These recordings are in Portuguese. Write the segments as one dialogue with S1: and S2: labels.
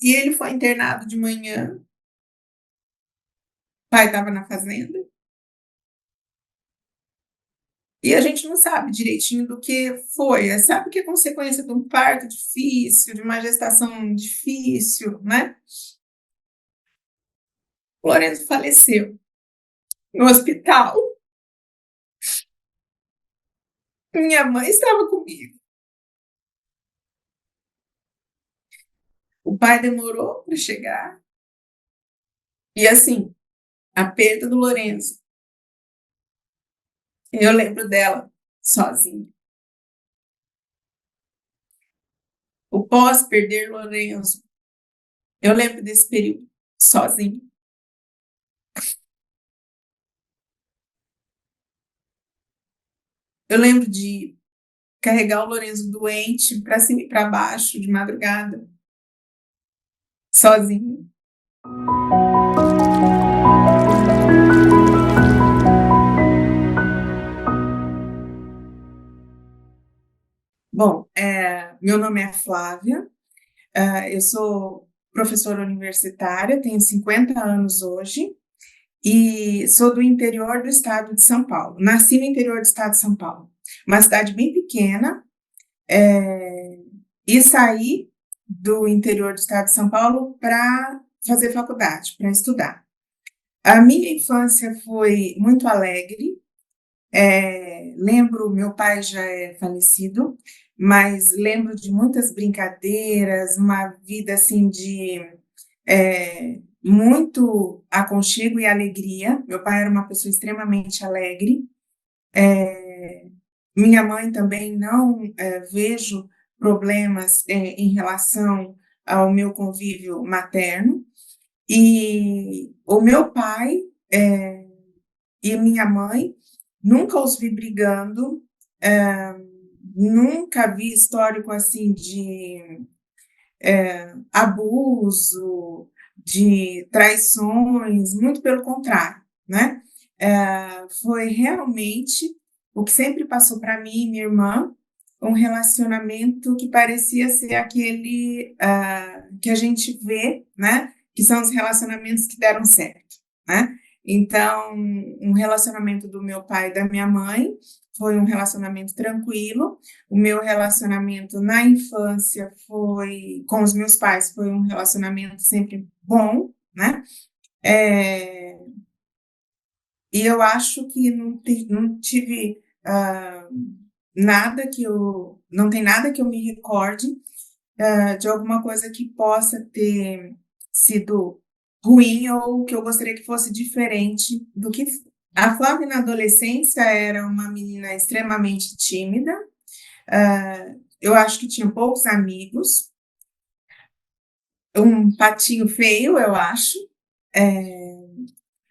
S1: E ele foi internado de manhã, o pai estava na fazenda, e a gente não sabe direitinho do que foi. Sabe que é consequência de um parto difícil, de uma gestação difícil, né? O Lourenço faleceu no hospital. Minha mãe estava comigo. O pai demorou para chegar. E assim, a perda do Lourenço, eu lembro dela sozinha. O pós-perder Lourenço, eu lembro desse período sozinha. Eu lembro de carregar o Lourenço doente para cima e para baixo de madrugada, sozinha. Bom, meu nome é Flávia, eu sou professora universitária, tenho 50 anos hoje e sou do interior do estado de São Paulo. Nasci no interior do estado de São Paulo, uma cidade bem pequena, e saí do interior do estado de São Paulo para fazer faculdade, para estudar. A minha infância foi muito alegre. Lembro, meu pai já é falecido, mas lembro de muitas brincadeiras, uma vida assim de muito aconchego e alegria. Meu pai era uma pessoa extremamente alegre. Minha mãe também não vejo problemas em relação ao meu convívio materno. E o meu pai e minha mãe, nunca os vi brigando, nunca vi histórico assim de abuso, de traições, muito pelo contrário, né? Foi realmente o que sempre passou para mim e minha irmã, um relacionamento que parecia ser aquele que a gente vê, né? Que são os relacionamentos que deram certo, né? Então, um relacionamento do meu pai e da minha mãe foi um relacionamento tranquilo. O meu relacionamento na infância foi com os meus pais, foi um relacionamento sempre bom, né? É, e eu acho que não tive nada que eu, não tem nada que eu me recorde de alguma coisa que possa ter sido ruim ou que eu gostaria que fosse diferente do que foi. A Flávia na adolescência era uma menina extremamente tímida. Eu acho que tinha poucos amigos, um patinho feio, eu acho.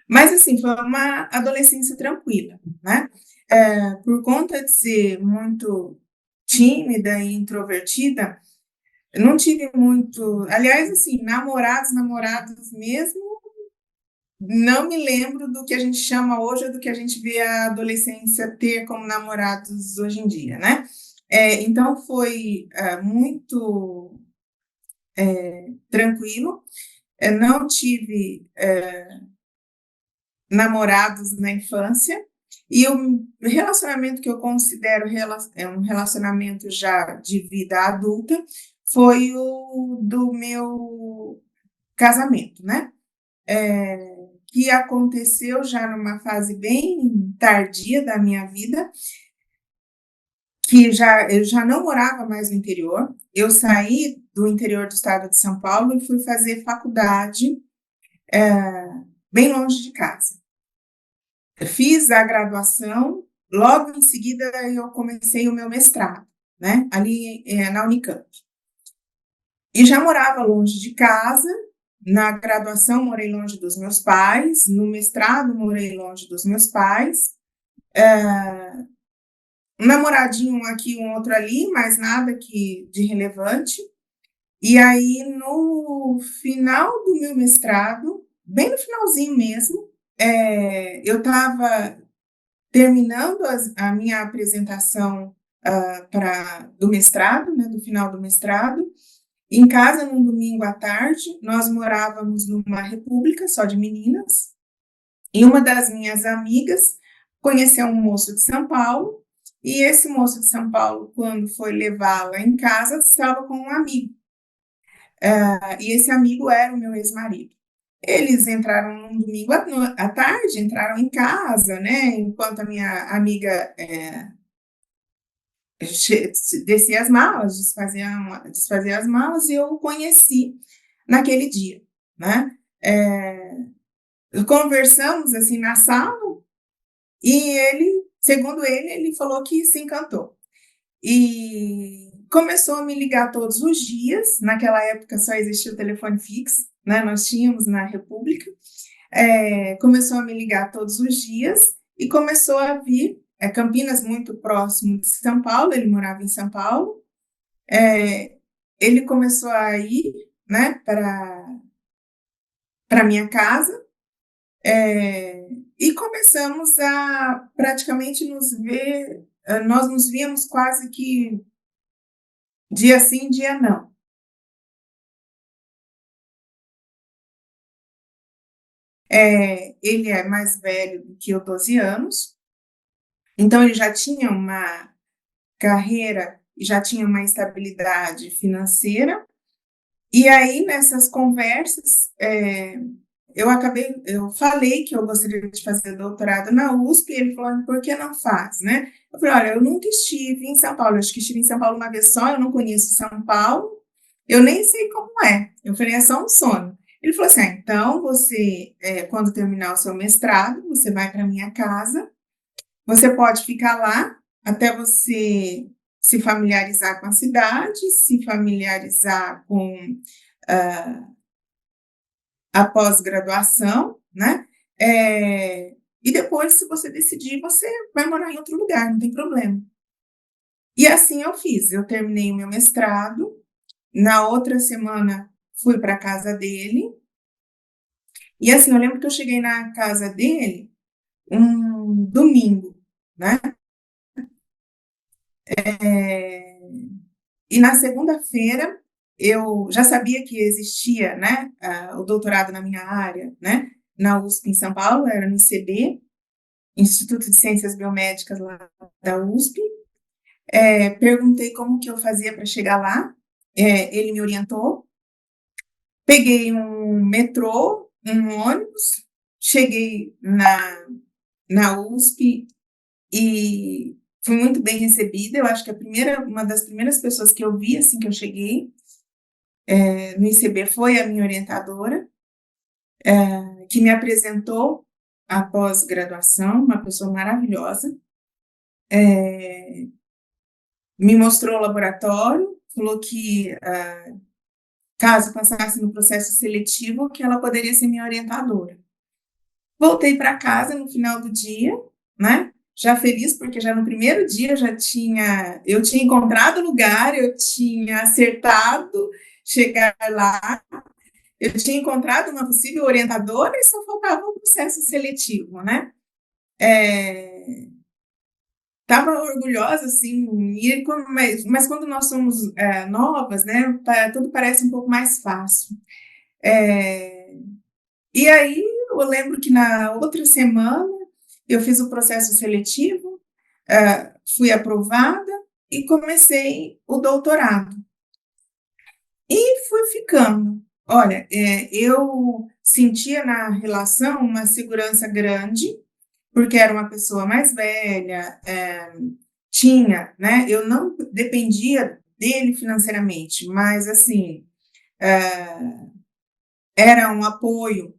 S1: Mas, assim, foi uma adolescência tranquila, né? Por conta de ser muito tímida e introvertida, eu não tive muito. Aliás, assim, namorados mesmo, não me lembro do que a gente chama hoje ou do que a gente vê a adolescência ter como namorados hoje em dia, né? Então, foi muito tranquilo. Não tive namorados na infância. E o relacionamento que eu considero um relacionamento já de vida adulta foi o do meu casamento, né? Que aconteceu já numa fase bem tardia da minha vida, que eu já não morava mais no interior. Eu saí do interior do estado de São Paulo e fui fazer faculdade bem longe de casa. Fiz a graduação, logo em seguida eu comecei o meu mestrado, né, ali na Unicamp. E já morava longe de casa, na graduação morei longe dos meus pais, no mestrado morei longe dos meus pais, um namoradinho um aqui, um outro ali, mas nada que de relevante. E aí, no final do meu mestrado, bem no finalzinho mesmo, eu estava terminando a minha apresentação do mestrado, né, do final do mestrado, em casa num domingo à tarde. Nós morávamos numa república só de meninas, e uma das minhas amigas conheceu um moço de São Paulo, e esse moço de São Paulo, quando foi levá-la em casa, estava com um amigo. E esse amigo era o meu ex-marido. Eles entraram num domingo à tarde, entraram em casa, né? Enquanto a minha amiga descia as malas, desfazia as malas, e eu o conheci naquele dia, né? Conversamos assim na sala, e ele, segundo ele falou que se encantou. E começou a me ligar todos os dias. Naquela época só existia o telefone fixo, né? Nós tínhamos na República. Começou a me ligar todos os dias e começou a vir. Campinas, muito próximo de São Paulo, ele morava em São Paulo. Ele começou a ir, né, para minha casa, e começamos a praticamente nos ver. Nós nos víamos quase que dia sim, dia não. Ele é mais velho do que eu, 12 anos, então ele já tinha uma carreira e já tinha uma estabilidade financeira. E aí, nessas conversas, eu falei que eu gostaria de fazer doutorado na USP, e ele falou, por que não faz, né? Eu falei, olha, eu nunca estive em São Paulo, eu acho que estive em São Paulo uma vez só, eu não conheço São Paulo, eu nem sei como é. Eu falei, é só um sonho. Ele falou assim, então você, quando terminar o seu mestrado, você vai para minha casa, você pode ficar lá até você se familiarizar com a cidade, se familiarizar com a pós-graduação, né? E depois, se você decidir, você vai morar em outro lugar, não tem problema. E assim eu fiz. Eu terminei o meu mestrado. Na outra semana, fui para a casa dele. E assim, eu lembro que eu cheguei na casa dele um domingo, né? É, E na segunda-feira, eu já sabia que existia, né, o doutorado na minha área, né, na USP em São Paulo, era no ICB, Instituto de Ciências Biomédicas lá da USP. Perguntei como que eu fazia para chegar lá, ele me orientou. Peguei um metrô, um ônibus, cheguei na USP e fui muito bem recebida. Eu acho que uma das primeiras pessoas que eu vi assim que eu cheguei no ICB foi a minha orientadora, que me apresentou a pós-graduação, uma pessoa maravilhosa, me mostrou o laboratório, falou que caso passasse no processo seletivo, que ela poderia ser minha orientadora. Voltei para casa no final do dia, né? Já feliz, porque já no primeiro dia eu tinha encontrado o lugar, eu tinha acertado chegar lá, eu tinha encontrado uma possível orientadora e só faltava o processo seletivo, né? Estava orgulhosa, assim, mas quando nós somos novas, né, tudo parece um pouco mais fácil. E aí, eu lembro que na outra semana, eu fiz o processo seletivo, fui aprovada e comecei o doutorado. E fui ficando. Olha, eu sentia na relação uma segurança grande, porque era uma pessoa mais velha, tinha, né? Eu não dependia dele financeiramente, mas assim, era um apoio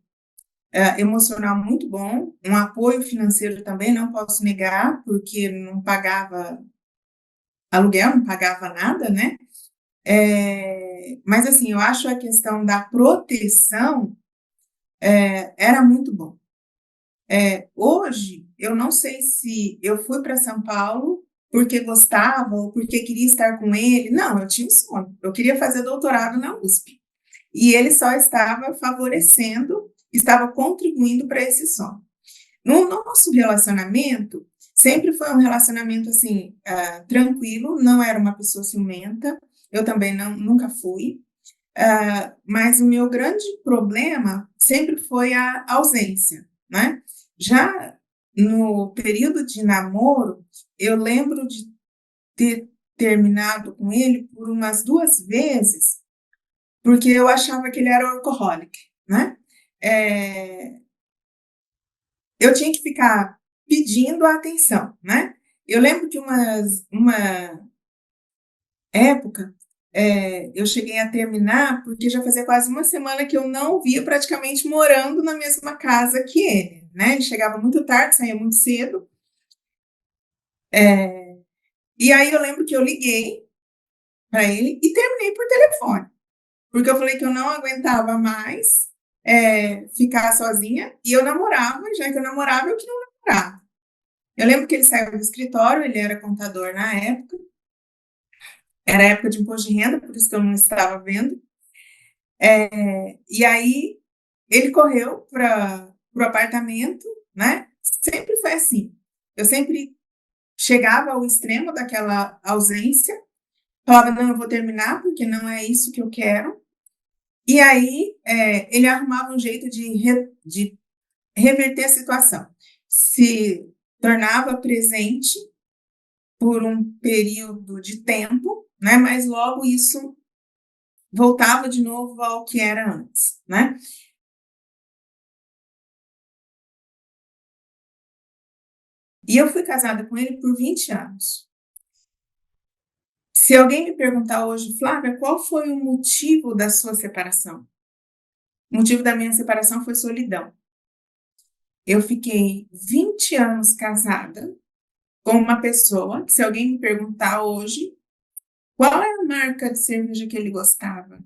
S1: emocional muito bom, um apoio financeiro também, não posso negar, porque não pagava aluguel, não pagava nada, né? Mas assim, eu acho a questão da proteção era muito bom. Hoje, eu não sei se eu fui para São Paulo porque gostava ou porque queria estar com ele. Não, eu tinha um sonho. Eu queria fazer doutorado na USP. E ele só estava favorecendo, estava contribuindo para esse sonho. No nosso relacionamento, sempre foi um relacionamento assim, tranquilo, não era uma pessoa ciumenta, eu também nunca fui. mas o meu grande problema sempre foi a ausência, né. Já no período de namoro, eu lembro de ter terminado com ele por umas 2 vezes, porque eu achava que ele era workaholic, né. Eh, eu tinha que ficar pedindo a atenção, né. Eu lembro que uma época, eu cheguei a terminar, porque já fazia quase uma semana que eu não o via praticamente morando na mesma casa que ele, né. Ele chegava muito tarde, saía muito cedo, e aí eu lembro que eu liguei para ele e terminei por telefone. Porque eu falei que eu não aguentava mais, ficar sozinha, e eu namorava, já que eu namorava, eu queria namorar. Eu lembro que ele saiu do escritório, ele era contador na época, era época de imposto de renda, por isso que eu não estava vendo. E aí ele correu para o apartamento, né? Sempre foi assim. Eu sempre chegava ao extremo daquela ausência, falava, não, eu vou terminar porque não é isso que eu quero. E aí ele arrumava um jeito de reverter a situação. Se tornava presente por um período de tempo, né? Mas logo isso voltava de novo ao que era antes, né? E eu fui casada com ele por 20 anos. Se alguém me perguntar hoje, Flávia, qual foi o motivo da sua separação? O motivo da minha separação foi solidão. Eu fiquei 20 anos casada com uma pessoa que, se alguém me perguntar hoje, qual é a marca de cerveja que ele gostava,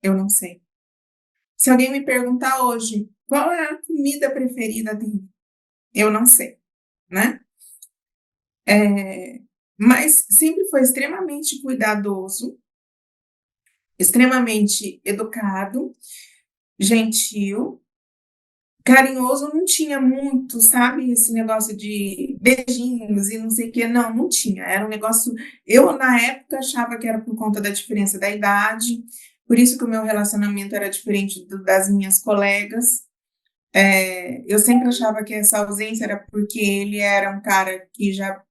S1: eu não sei. Se alguém me perguntar hoje, qual é a comida preferida dele, eu não sei, né? Mas sempre foi extremamente cuidadoso, extremamente educado, gentil, carinhoso, não tinha muito, sabe, esse negócio de beijinhos e não sei o quê, não, não tinha. Era um negócio. Eu, na época, achava que era por conta da diferença da idade, por isso que o meu relacionamento era diferente das minhas colegas. Eu sempre achava que essa ausência era porque ele era um cara que já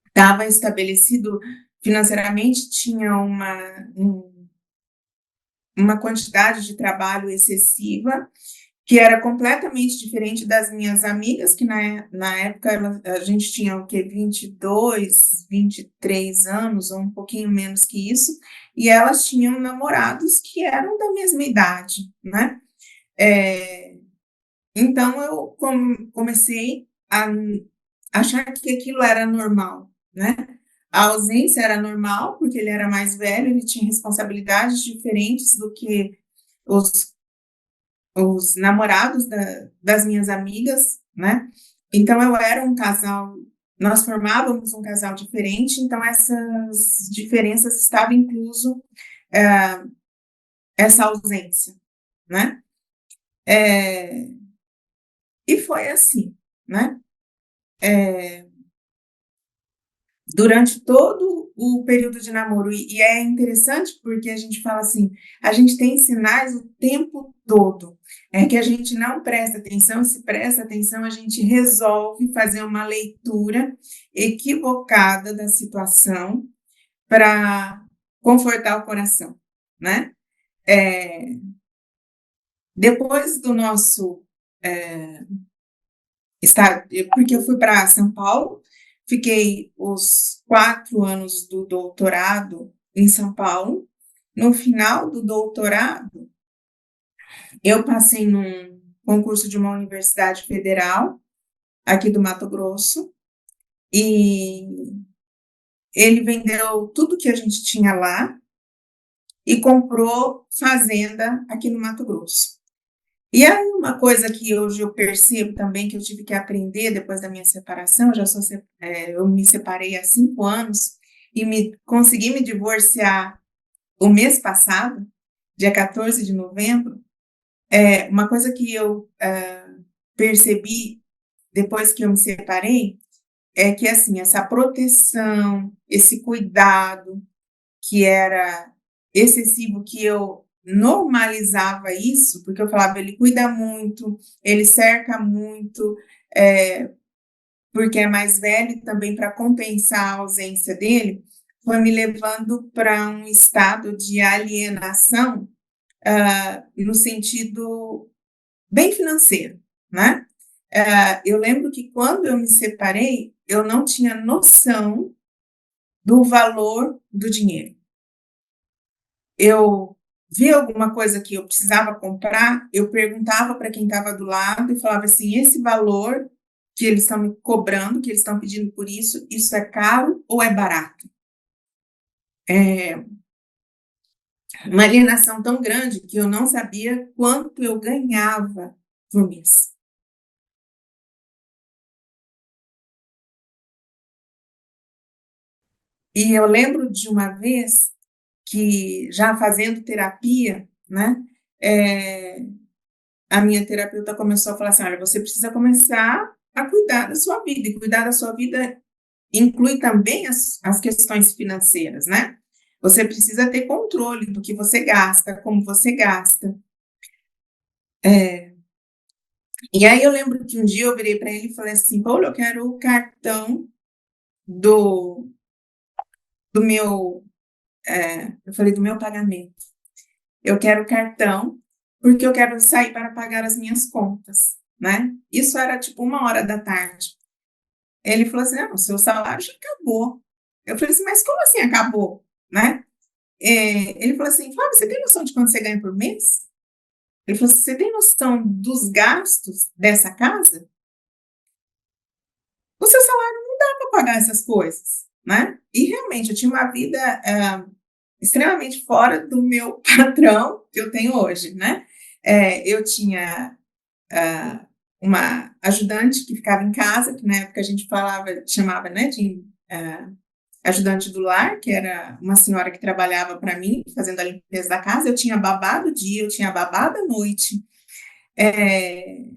S1: estava estabelecido financeiramente, tinha uma quantidade de trabalho excessiva, que era completamente diferente das minhas amigas, que na época a gente tinha o quê? 22, 23 anos, ou um pouquinho menos que isso, e elas tinham namorados que eram da mesma idade, né? Então eu comecei a achar que aquilo era normal, né? A ausência era normal, porque ele era mais velho, ele tinha responsabilidades diferentes do que os os namorados das minhas amigas, né? Então eu era um casal, nós formávamos um casal diferente, então essas diferenças estavam incluso eh, essa ausência, né? Eh, e foi assim, né? Durante todo o período de namoro, e é interessante porque a gente fala assim, a gente tem sinais o tempo todo, é que a gente não presta atenção, e se presta atenção, a gente resolve fazer uma leitura equivocada da situação para confortar o coração, né. Eh, depois do nosso, eh porque eu fui para São Paulo, fiquei os 4 anos do doutorado em São Paulo. No final do doutorado, eu passei num concurso de uma universidade federal, aqui do Mato Grosso, e ele vendeu tudo que a gente tinha lá e comprou fazenda aqui no Mato Grosso. E aí uma coisa que hoje eu percebo também, que eu tive que aprender depois da minha separação, eu me separei há 5 anos e consegui me divorciar o mês passado, dia 14 de novembro. Uma coisa que eu percebi depois que eu me separei é que, assim, essa proteção, esse cuidado que era excessivo que eu normalizava isso, porque eu falava: "Ele cuida muito, ele cerca muito", porque é mais velho e também para compensar a ausência dele, foi me levando para um estado de alienação, no sentido bem financeiro, né. Eu lembro que quando eu me separei, eu não tinha noção do valor do dinheiro. Eu via alguma coisa que eu precisava comprar, eu perguntava para quem estava do lado e falava assim: "Esse valor que eles estão me cobrando, que eles estão pedindo por isso é caro ou é barato?". É uma alienação tão grande que eu não sabia quanto eu ganhava por mês. E eu lembro de uma vez que, já fazendo terapia, né, eh, a minha terapeuta começou a falar assim: "Olha, você precisa começar a cuidar da sua vida, e cuidar da sua vida inclui também as questões financeiras, né. Você precisa ter controle do que você gasta, como você gasta". Eh, e aí eu lembro que um dia eu virei para ele e falei assim: "Paulo, eu quero o cartão do do meu", eu falei: "Do meu pagamento. Eu quero o cartão, porque eu quero sair para pagar as minhas contas", né. Isso era tipo 1 hora da tarde. Ele falou assim: "Não, o seu salário já acabou". Eu falei assim: "Mas como assim acabou?", né. Ele falou assim: "Fábio, você tem noção de quanto você ganha por mês?". Ele falou assim: "Você tem noção dos gastos dessa casa? O seu salário não dá para pagar essas coisas", né. E realmente eu tinha uma vida, extremamente fora do meu padrão que eu tenho hoje, né. Eu tinha, uma ajudante que ficava em casa, que na época a gente chamava, né, de, ajudante do lar, que era uma senhora que trabalhava para mim, fazendo a limpeza da casa. Eu tinha babá do dia, eu tinha babá da noite. Eh,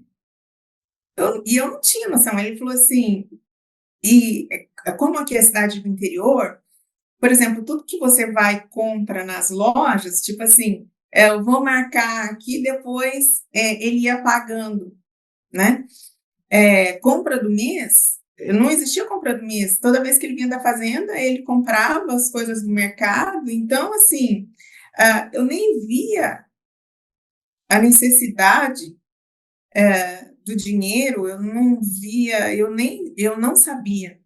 S1: eu não tinha noção. Ele falou assim, como aqui é cidade do interior, por exemplo, tudo que você vai e compra nas lojas, tipo assim, eu vou marcar aqui, depois, ele ia pagando, né. Compra do mês, não existia compra do mês. Toda vez que ele vinha da fazenda, ele comprava as coisas do mercado. Então, assim, eu nem via a necessidade, do dinheiro, eu não via, eu não sabia,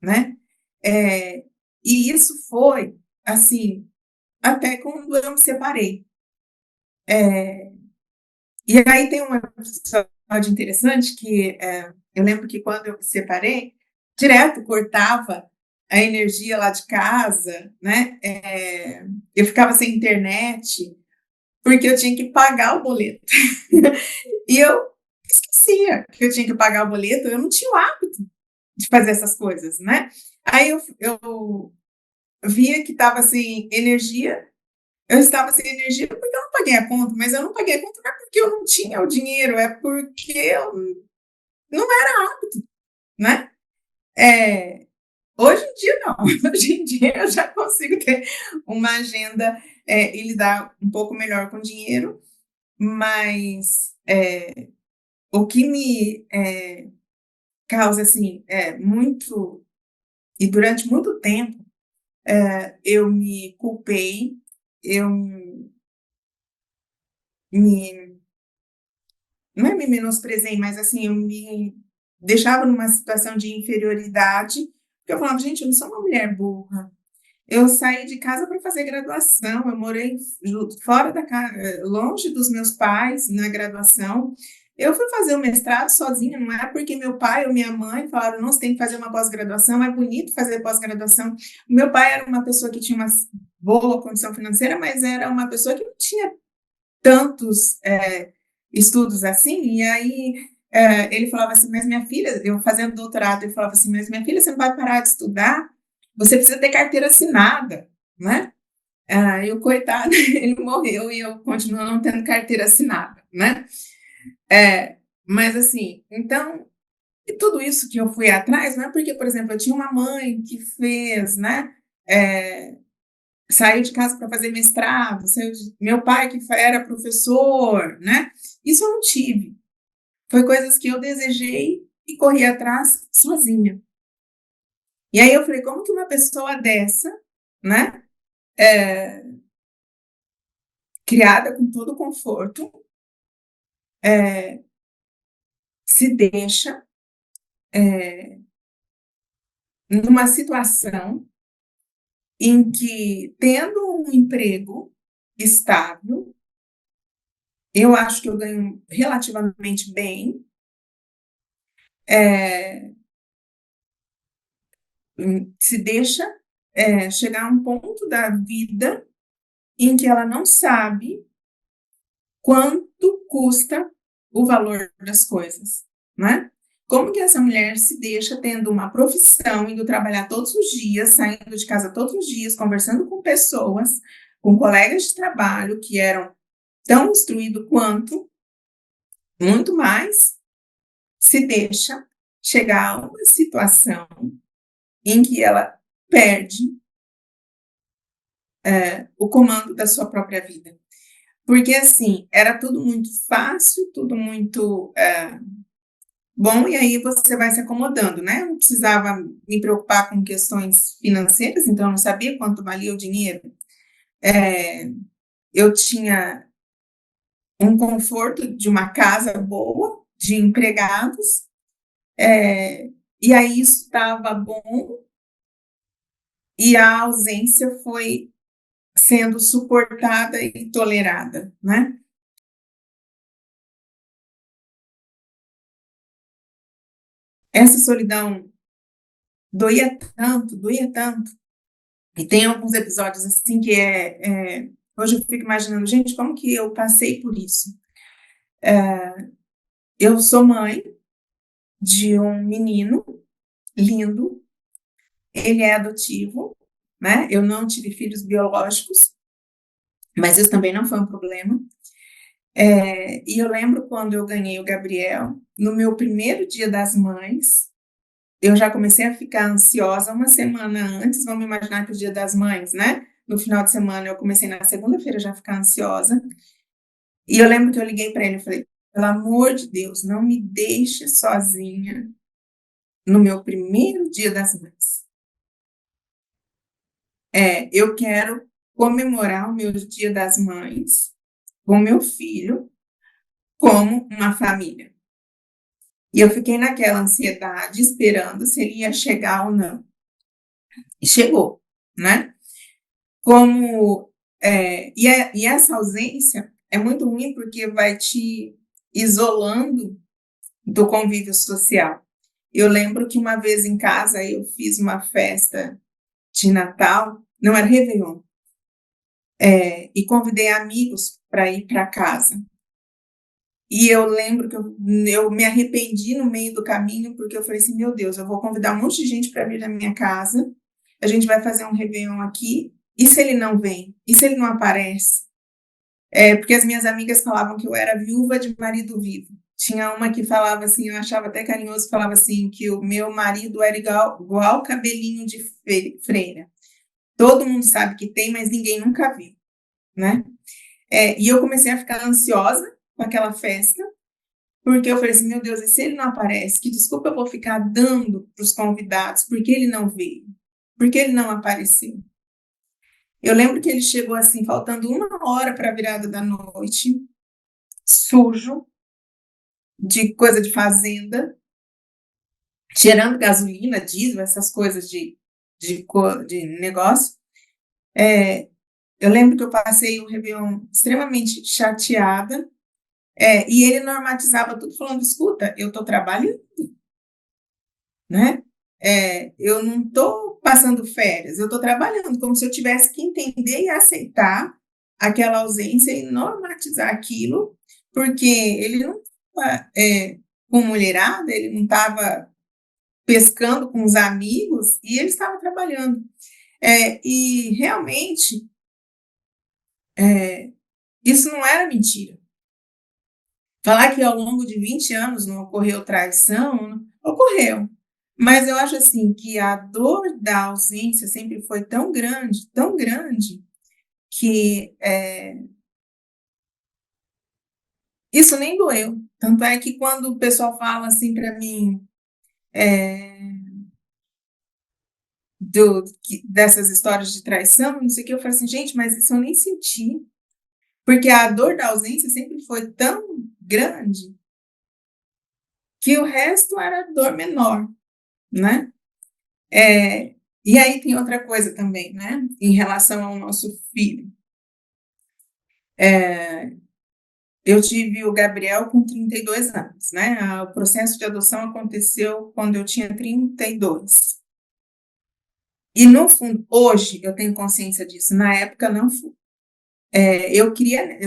S1: né. Eh, e isso foi, assim, até quando eu me separei. Eh, e aí tem um episódio interessante que, eu lembro que quando eu me separei, direto cortava a energia lá de casa, né, eu ficava sem internet, porque eu tinha que pagar o boleto. E eu esquecia que eu tinha que pagar o boleto, eu não tinha o hábito de fazer essas coisas, né. Aí eu via que estava sem energia, eu estava sem energia porque eu não paguei a conta, mas eu não paguei a conta não é porque eu não tinha o dinheiro, é porque eu não era apto, né. Eh, Hoje em dia não, hoje em dia eu já consigo ter uma agenda, e lidar um pouco melhor com dinheiro, mas, o que me, causa, assim, muito, e durante muito tempo, eu me culpei, eu me não é me menosprezei, mas assim, eu me deixava numa situação de inferioridade, porque eu falava: "Gente, eu não sou uma mulher burra, eu saí de casa para fazer graduação, eu morei fora da casa, longe dos meus pais na graduação. Eu fui fazer o mestrado sozinha, não é porque meu pai ou minha mãe falaram: 'Não, você tem que fazer uma pós-graduação, é bonito fazer pós-graduação'". Meu pai era uma pessoa que tinha uma boa condição financeira, mas era uma pessoa que não tinha tantos, estudos assim. E aí, ele falava assim: "Mas minha filha", eu fazendo doutorado, ele falava assim: "Mas minha filha, você não vai parar de estudar? Você precisa ter carteira assinada", né. E o coitado, ele morreu e eu continuo não tendo carteira assinada, né. Mas assim, então, e tudo isso que eu fui atrás não é porque, por exemplo, eu tinha uma mãe que fez, né, eh saiu de casa para fazer mestrado, meu pai que era professor, né? Isso eu não tive. Foi coisas que eu desejei e corri atrás sozinha. E aí eu falei, como que uma pessoa dessa, né, criada com todo o conforto, se deixa numa situação em que, tendo um emprego estável, eu acho que eu ganho relativamente bem, é, se deixa chegar a um ponto da vida em que ela não sabe quanto custa o valor das coisas, né? Como que essa mulher se deixa tendo uma profissão, indo trabalhar todos os dias, saindo de casa todos os dias, conversando com pessoas, com colegas de trabalho que eram tão instruídos quanto, muito mais, se deixa chegar a uma situação em que ela perde o comando da sua própria vida. Porque, assim, era tudo muito fácil, tudo muito bom, e aí você vai se acomodando, né? Eu não precisava me preocupar com questões financeiras, então eu não sabia quanto valia o dinheiro. Eu tinha um conforto de uma casa boa, de empregados, e aí isso estava bom, e a ausência foi sendo suportada e tolerada, né? Essa solidão doía tanto, e tem alguns episódios assim que hoje eu fico imaginando, gente, como que eu passei por isso? Eu sou mãe de um menino lindo, ele é adotivo, né? Eu não tive filhos biológicos, mas isso também não foi um problema. E eu lembro quando eu ganhei o Gabriel, no meu primeiro dia das mães, eu já comecei a ficar ansiosa uma semana antes, vamos imaginar que o dia das mães, né? No final de semana, eu comecei na segunda-feira já a ficar ansiosa. E eu lembro que eu liguei para ele e falei, pelo amor de Deus, não me deixe sozinha no meu primeiro dia das mães. Eu quero comemorar o meu dia das mães com meu filho, como uma família. E eu fiquei naquela ansiedade, esperando se ele ia chegar ou não. E chegou, né? E essa ausência é muito ruim porque vai te isolando do convívio social. Eu lembro que uma vez em casa eu fiz uma festa de Natal, não era Réveillon, e convidei amigos para ir para casa. E eu lembro que eu me arrependi no meio do caminho, porque eu falei assim, meu Deus, eu vou convidar um monte de gente para vir na minha casa, a gente vai fazer um Réveillon aqui, e se ele não vem? E se ele não aparece? Porque as minhas amigas falavam que eu era viúva de marido vivo. Tinha uma que falava assim, eu achava até carinhoso, falava assim, que o meu marido era igual cabelinho de freira. Todo mundo sabe que tem, mas ninguém nunca viu, né? E eu comecei a ficar ansiosa com aquela festa, porque eu falei assim, meu Deus, e se ele não aparece? Que desculpa eu vou ficar dando para os convidados? Porque ele não veio? Porque ele não apareceu? Eu lembro que ele chegou assim, faltando 1 hora para a virada da noite, sujo, de coisa de fazenda, cheirando gasolina, diesel, essas coisas de negócio. Eu lembro que eu passei o Réveillon extremamente chateada, e ele normatizava tudo falando, escuta, eu estou trabalhando, né? Eu não estou passando férias, eu estou trabalhando, como se eu tivesse que entender e aceitar aquela ausência e normatizar aquilo, porque ele não estava com mulherada, ele não estava pescando com os amigos e ele estava trabalhando. E realmente isso não era mentira. Falar que ao longo de 20 anos não ocorreu traição, ocorreu. Mas eu acho assim que a dor da ausência sempre foi tão grande, que isso nem doeu. Tanto é que quando o pessoal fala assim para mim, é, dessas histórias de traição, não sei o que, eu falo assim, gente, mas isso eu nem senti, porque a dor da ausência sempre foi tão grande que o resto era dor menor, né? É, e aí tem outra coisa também, né? Em relação ao nosso filho. É, eu tive o Gabriel com 32 anos, né? O processo de adoção aconteceu quando eu tinha 32. E no fundo, hoje eu tenho consciência disso, na época não fui. Eu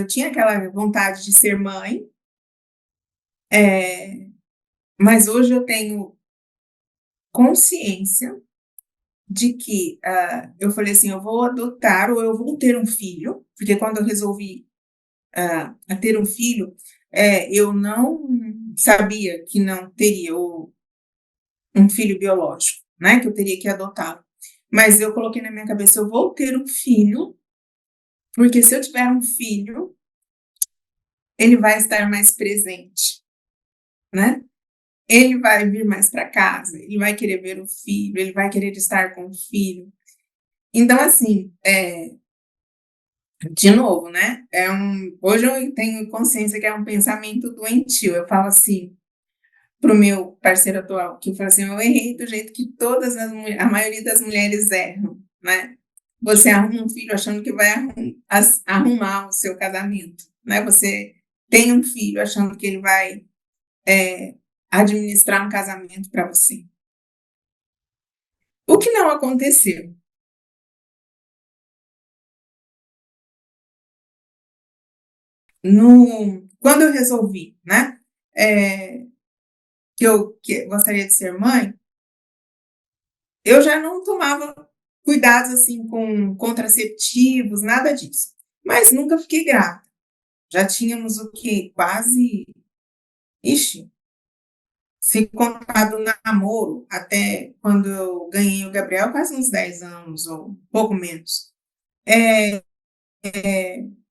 S1: tinha aquela vontade de ser mãe, é, mas hoje eu tenho consciência de que eu falei assim, eu vou adotar ou eu vou ter um filho, porque quando eu resolvi a ter um filho, eu não sabia que não teria um filho biológico, né? Que eu teria que adotá-lo. Mas eu coloquei na minha cabeça, eu vou ter um filho, porque se eu tiver um filho, ele vai estar mais presente, né? Ele vai vir mais para casa, ele vai querer ver o filho, ele vai querer estar com o filho. Então, assim, de novo, né? Hoje eu tenho consciência que é um pensamento doentio. Eu falo assim para o meu parceiro atual, que eu falo assim, eu errei do jeito que a maioria das mulheres erram, né? Você arruma um filho achando que vai arrumar o seu casamento, né? Você tem um filho achando que ele vai administrar um casamento para você. O que não aconteceu? Quando eu resolvi, né, é, que gostaria de ser mãe, eu já não tomava cuidados assim com contraceptivos, nada disso. Mas nunca fiquei grávida. Já tínhamos o quê? Quase, ixi, se contar do namoro até quando eu ganhei o Gabriel, quase uns 10 anos, ou um pouco menos. É,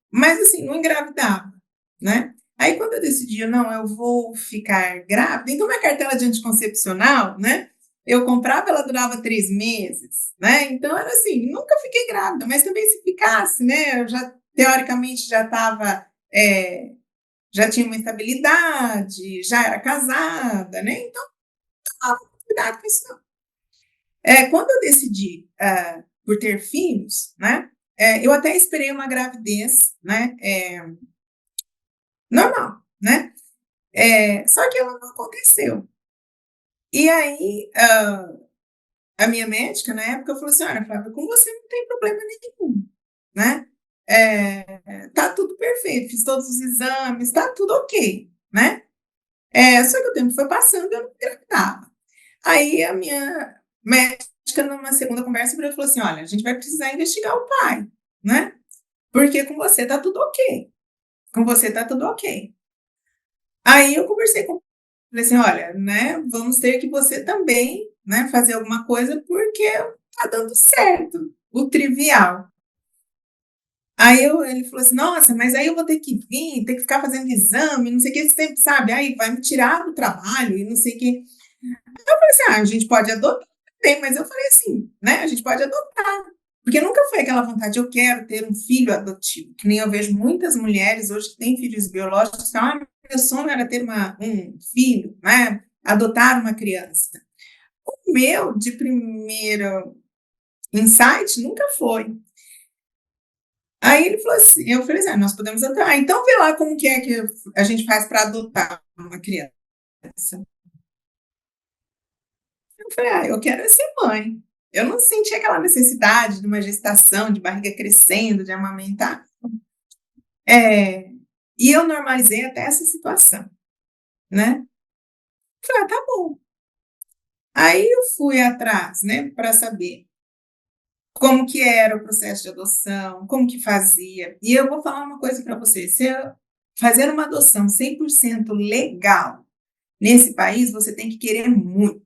S1: mas assim, não engravidava, né? Aí quando eu decidi, não, eu vou ficar grávida, então minha cartela de anticoncepcional, né? Eu comprava, ela durava 3 meses, né? Então era assim, nunca fiquei grávida, mas também se ficasse, né? Eu já, teoricamente, já estava, já tinha uma estabilidade, já era casada, né? Então, não, cuidado com isso não. Quando eu decidi por ter filhos, né? Eu até esperei uma gravidez, né? Normal, né? Só que ela não aconteceu. E aí, a minha médica, na época, falou assim: olha, Flávia, com você não tem problema nenhum, né? Tá tudo perfeito, fiz todos os exames, tá tudo ok, né? Só que o tempo foi passando e eu não engravidava. Aí a minha médica, numa segunda conversa, falou assim: olha, a gente vai precisar investigar o pai, né? Porque com você tá tudo ok. Com você tá tudo ok. Aí eu conversei com falei assim, olha, né, vamos ter que você também, né, fazer alguma coisa porque tá dando certo, o trivial. Ele falou assim, nossa, mas aí eu vou ter que vir, ter que ficar fazendo exame, não sei o que, esse tempo, sabe? Aí vai me tirar do trabalho e não sei o que. Eu falei assim, a gente pode adotar também, mas eu falei assim, né, a gente pode adotar. Porque nunca foi aquela vontade, eu quero ter um filho adotivo, que nem eu vejo muitas mulheres hoje que têm filhos biológicos, que meu sonho era ter um filho, né? Adotar uma criança. O meu, de primeiro insight, nunca foi. Aí ele falou assim, eu falei assim, nós podemos adotar. Então vê lá como que é que a gente faz para adotar uma criança. Eu falei, eu quero ser mãe. Eu não senti aquela necessidade de uma gestação, de barriga crescendo, de amamentar. É, e eu normalizei até essa situação, né? Falei, tá bom. Aí eu fui atrás, né, para saber como que era o processo de adoção, como que fazia. E eu vou falar uma coisa para você, se eu fazer uma adoção 100% legal nesse país, você tem que querer muito.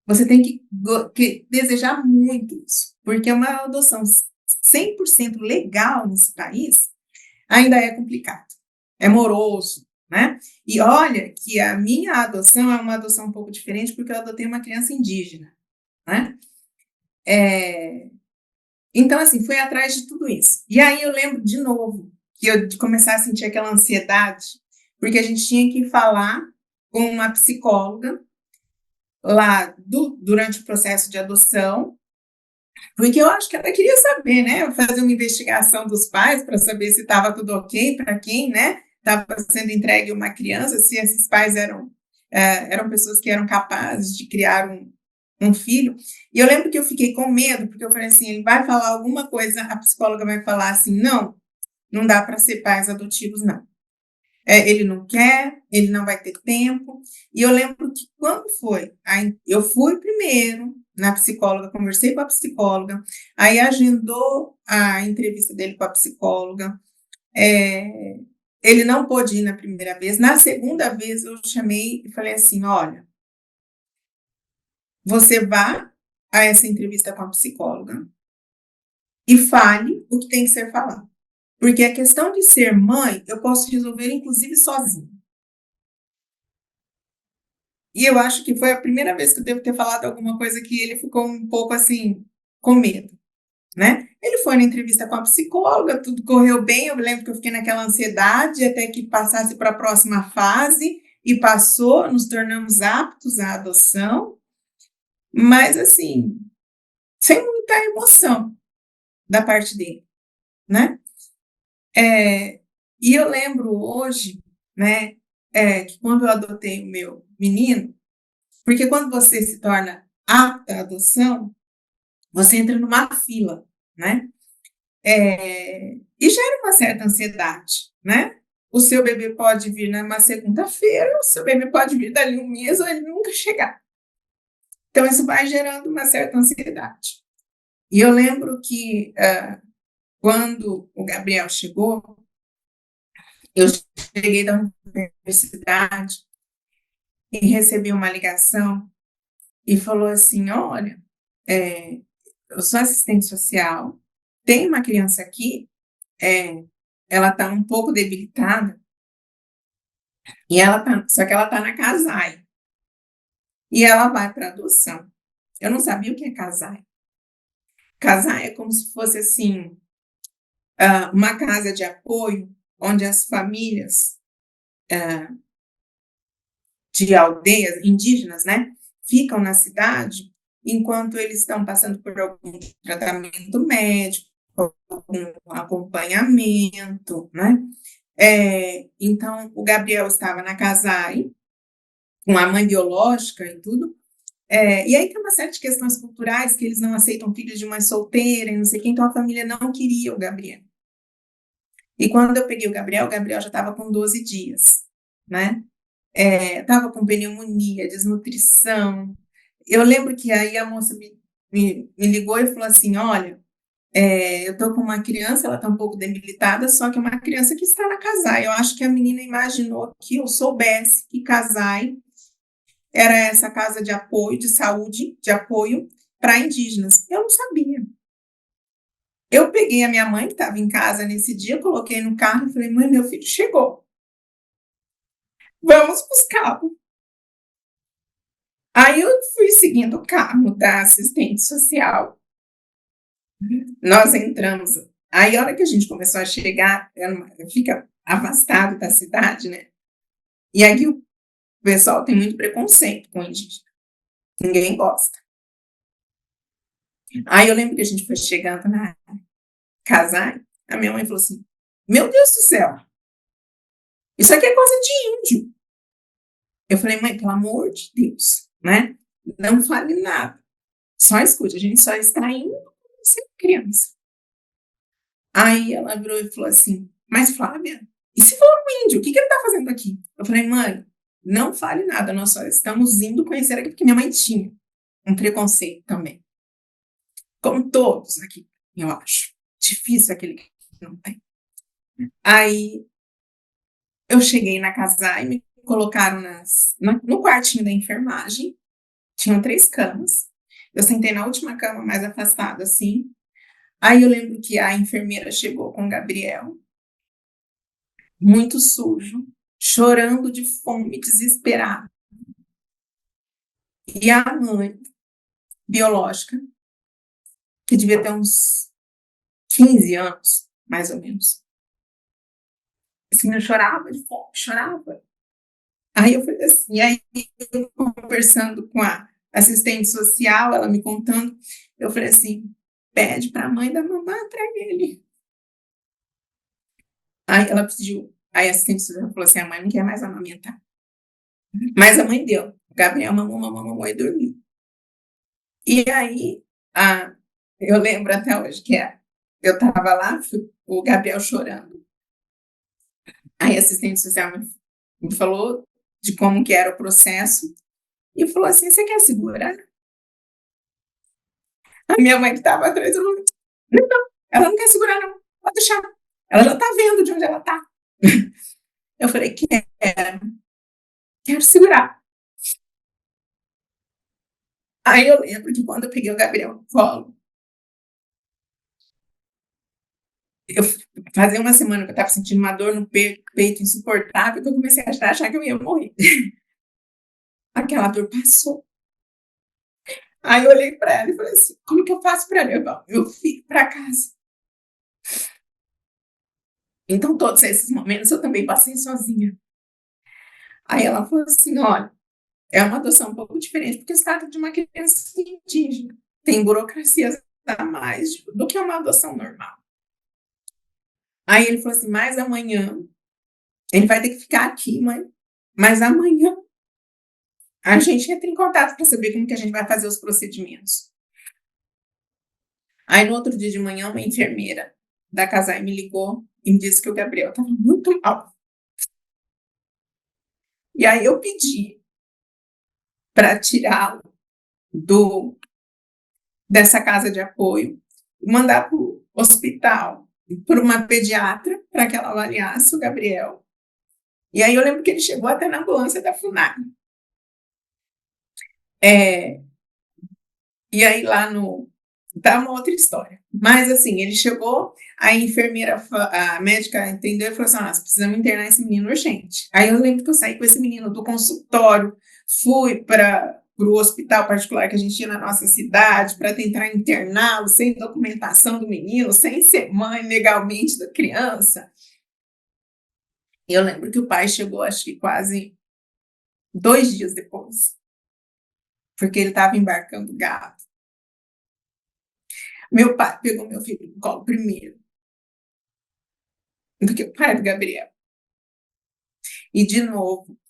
S1: Você tem que desejar muito isso, porque uma adoção 100% legal nesse país ainda é complicado, é moroso, né? E olha que a minha adoção é uma adoção um pouco diferente, porque eu adotei uma criança indígena, né? É, então, assim, fui atrás de tudo isso. E aí eu lembro de novo que eu de começar a sentir aquela ansiedade, porque a gente tinha que falar com uma psicóloga lá durante o processo de adoção, porque eu acho que ela queria saber, né? Fazer uma investigação dos pais para saber se estava tudo ok para quem, né? Estava sendo entregue uma criança, se esses pais eram pessoas que eram capazes de criar um filho. E eu lembro que eu fiquei com medo, porque eu falei assim: ele vai falar alguma coisa, a psicóloga vai falar assim: não, não dá para ser pais adotivos, não. Ele não quer, ele não vai ter tempo. E eu lembro que quando foi, aí eu fui primeiro na psicóloga, conversei com a psicóloga, aí agendou a entrevista dele com a psicóloga. É, ele não pôde ir na primeira vez. Na segunda vez eu chamei e falei assim: olha, você vá a essa entrevista com a psicóloga e fale o que tem que ser falado. Porque a questão de ser mãe, eu posso resolver, inclusive, sozinha. E eu acho que foi a primeira vez que eu devo ter falado alguma coisa que ele ficou um pouco assim, com medo, né? Ele foi na entrevista com a psicóloga, tudo correu bem. Eu lembro que eu fiquei naquela ansiedade até que passasse para a próxima fase, e passou, nos tornamos aptos à adoção, mas assim, sem muita emoção da parte dele, né? É, e eu lembro hoje, né, que quando eu adotei o meu menino, porque quando você se torna apta à adoção, você entra numa fila, né? E gera uma certa ansiedade, né? O seu bebê pode vir numa segunda-feira, o seu bebê pode vir dali um mês ou ele nunca chegar. Então, isso vai gerando uma certa ansiedade. E eu lembro que quando o Gabriel chegou, eu cheguei da universidade e recebi uma ligação e falou assim: olha, é, eu sou assistente social, tem uma criança aqui, é, ela está um pouco debilitada, e só que ela está na CASAI, e ela vai para adoção. Eu não sabia o que é CASAI. CASAI é como se fosse assim, uma casa de apoio onde as famílias de aldeias indígenas, né, ficam na cidade enquanto eles estão passando por algum tratamento médico, algum acompanhamento, né? Então, o Gabriel estava na CASAI, com a mãe biológica e tudo. E aí tem uma série de questões culturais que eles não aceitam filhos de mãe solteira e não sei o quê, então a família não queria o Gabriel. E quando eu peguei o Gabriel já estava com 12 dias, né? Estava com pneumonia, desnutrição. Eu lembro que aí a moça me ligou e falou assim: olha, eu estou com uma criança, ela está um pouco debilitada, só que é uma criança que está na CASAI. Eu acho que a menina imaginou que eu soubesse que CASAI era essa casa de apoio, de saúde, de apoio para indígenas. Eu não sabia. Eu peguei a minha mãe, que estava em casa nesse dia, coloquei no carro e falei: mãe, meu filho chegou, vamos buscá-lo. Aí eu fui seguindo o carro da assistente social, nós entramos. Aí, a hora que a gente começou a chegar, fica afastado da cidade, né? E aqui o pessoal tem muito preconceito com indígena, ninguém gosta. Aí eu lembro que a gente foi chegando na Casai, a minha mãe falou assim: meu Deus do céu, isso aqui é coisa de índio. Eu falei: mãe, pelo amor de Deus, né? Não fale nada, só escute, a gente só está indo ser criança. Aí ela virou e falou assim: mas Flávia, e se for um índio, o que ele está fazendo aqui? Eu falei: mãe, não fale nada, nós só estamos indo conhecer aqui, porque minha mãe tinha um preconceito também. Como todos aqui, eu acho. Difícil aquele que não tem. Aí eu cheguei na casa e me colocaram no quartinho da enfermagem. Tinham 3 camas, eu sentei na última cama mais afastada, assim. Aí eu lembro que a enfermeira chegou com o Gabriel, muito sujo, chorando de fome, desesperado. E a mãe biológica, que devia ter uns 15 anos, mais ou menos. Esse menino chorava de fome, chorava. Aí eu falei assim, e aí eu conversando com a assistente social, ela me contando, eu falei assim, pede para a mãe da mamãe para ele. Aí ela pediu, aí a assistente social falou assim, a mãe não quer mais amamentar. Mas a mãe deu. O Gabriel mamou e dormiu. E aí, a, eu lembro até hoje que eu estava lá, o Gabriel chorando. Aí a assistente social me falou de como que era o processo e falou assim, você quer segurar? A minha mãe que estava atrás, falou, não, ela não quer segurar não, pode deixar. Ela já está vendo de onde ela está. Eu falei, quero segurar. Aí eu lembro que quando eu peguei o Gabriel no colo, eu fazia uma semana que eu estava sentindo uma dor no peito insuportável, que eu comecei a achar que eu ia morrer. Aquela dor passou. Aí eu olhei para ela e falei assim, como que eu faço para levar meu filho para casa? Então, todos esses momentos eu também passei sozinha. Aí ela falou assim, olha, é uma adoção um pouco diferente, porque se trata de uma criança indígena. Tem burocracias a mais do que uma adoção normal. Aí ele falou assim, mas amanhã, ele vai ter que ficar aqui, mãe, mas amanhã a gente entra em contato para saber como que a gente vai fazer os procedimentos. Aí no outro dia de manhã, uma enfermeira da Casai me ligou e me disse que o Gabriel estava muito mal. E aí eu pedi para tirá-lo dessa casa de apoio, mandar para o hospital, por uma pediatra, para que ela avaliasse o Gabriel. E aí eu lembro que ele chegou até na ambulância da FUNAI. E aí lá no... Tá uma outra história. Mas assim, ele chegou, a enfermeira, a médica entendeu e falou assim, nós precisamos internar esse menino urgente. Aí eu lembro que eu saí com esse menino do consultório, fui para o hospital particular que a gente tinha na nossa cidade para tentar interná-lo, sem documentação do menino, sem ser mãe legalmente da criança. E eu lembro que o pai chegou, acho que quase 2 dias depois, porque ele estava embarcando gado. Meu pai pegou meu filho no colo primeiro, do que o pai do Gabriel. E, de novo,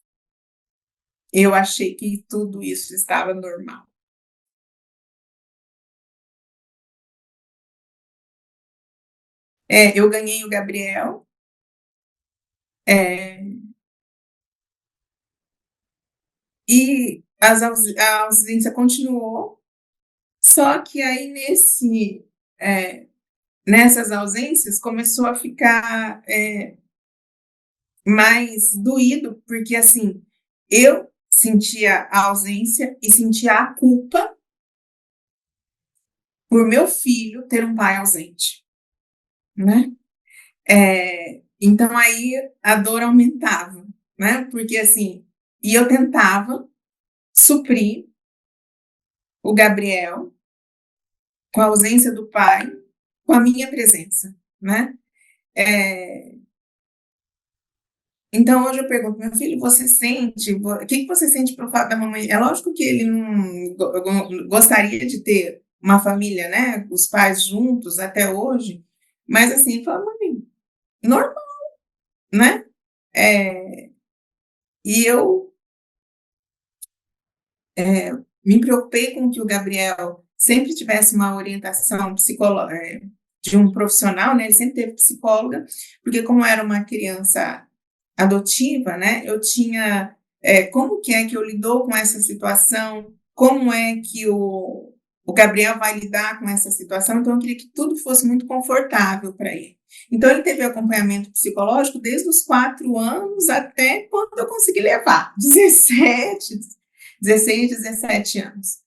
S1: eu achei que tudo isso estava normal. Eu ganhei o Gabriel, é, e a ausência continuou, só que aí nessas ausências começou a ficar mais doído, porque assim, eu sentia a ausência e sentia a culpa por meu filho ter um pai ausente, né? Então aí a dor aumentava, né? Porque assim, e eu tentava suprir o Gabriel com a ausência do pai, com a minha presença, né? Então hoje eu pergunto, meu filho, você sente, o que você sente pro fato da mamãe? É lógico que ele não gostaria de ter uma família, né? Os pais juntos até hoje, mas assim, ele fala, mãe, normal, né? E eu me preocupei com que o Gabriel sempre tivesse uma orientação de um profissional, né? Ele sempre teve psicóloga, porque como era uma criança adotiva, né? Eu tinha como que é que eu lido com essa situação, como é que o Gabriel vai lidar com essa situação, então eu queria que tudo fosse muito confortável para ele. Então ele teve acompanhamento psicológico desde os 4 anos até quando eu consegui levar, 17, 16, 17 anos.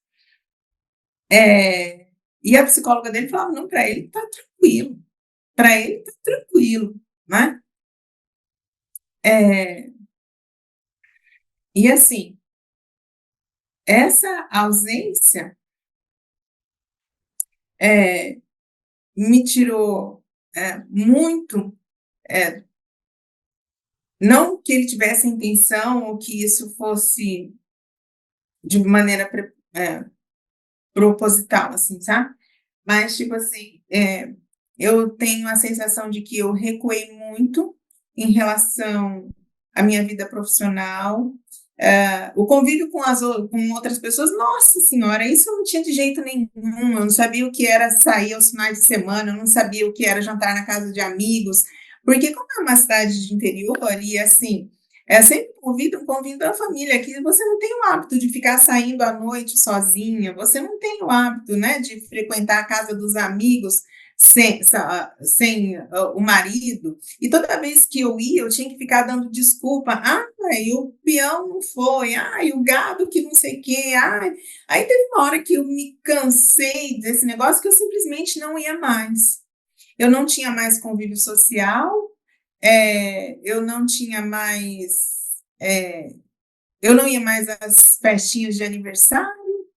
S1: E a psicóloga dele falava, não, para ele tá tranquilo, né? E assim, essa ausência me tirou muito, não que ele tivesse a intenção ou que isso fosse de maneira proposital, assim, sabe? Mas, tipo assim, eu tenho a sensação de que eu recuei muito em relação à minha vida profissional. O convívio com outras pessoas, nossa senhora, isso eu não tinha de jeito nenhum. Eu não sabia o que era sair aos finais de semana, eu não sabia o que era jantar na casa de amigos, porque como é uma cidade de interior e assim, é sempre um convívio da família, que você não tem o hábito de ficar saindo à noite sozinha, você não tem o hábito, né, de frequentar a casa dos amigos sem o marido, e toda vez que eu ia, eu tinha que ficar dando desculpa, e o peão não foi, e o gado que não sei o quê, aí teve uma hora que eu me cansei desse negócio que eu simplesmente não ia mais. Eu não tinha mais convívio social, eu não tinha mais, eu não ia mais às festinhas de aniversário,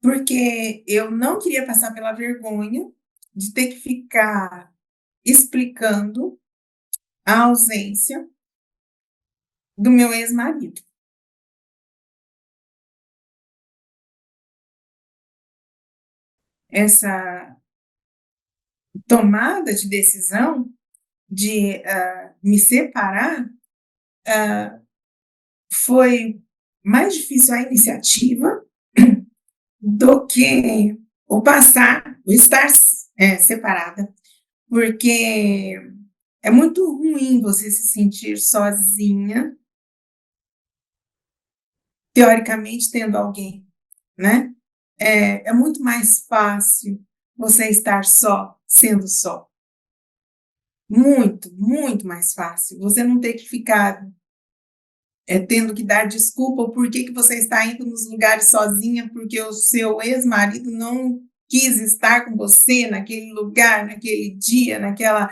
S1: porque eu não queria passar pela vergonha de ter que ficar explicando a ausência do meu ex-marido. Essa tomada de decisão de me separar foi mais difícil a iniciativa do que o estar separada, porque é muito ruim você se sentir sozinha, teoricamente tendo alguém, né? É muito mais fácil você estar só, sendo só. Muito, muito mais fácil. Você não ter que ficar tendo que dar desculpa o porquê que você está indo nos lugares sozinha, porque o seu ex-marido não quis estar com você naquele lugar, naquele dia, naquela,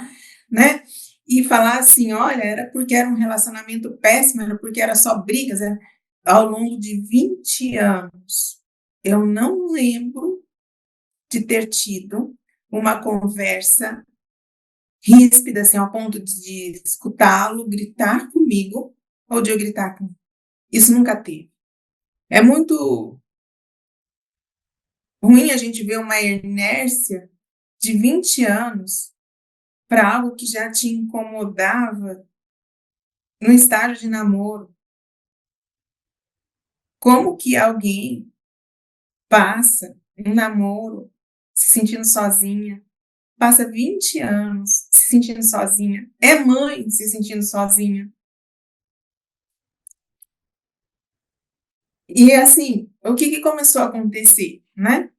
S1: né? E falar assim, olha, era porque era um relacionamento péssimo, era porque era só brigas. Ao longo de 20 anos, eu não lembro de ter tido uma conversa ríspida, assim, ao ponto de escutá-lo gritar comigo ou de eu gritar com ele. Isso nunca teve. É muito ruim a gente ver uma inércia de 20 anos para algo que já te incomodava no estágio de namoro. Como que alguém passa um namoro se sentindo sozinha, passa 20 anos se sentindo sozinha, é mãe se sentindo sozinha. E assim, o que começou a acontecer, né?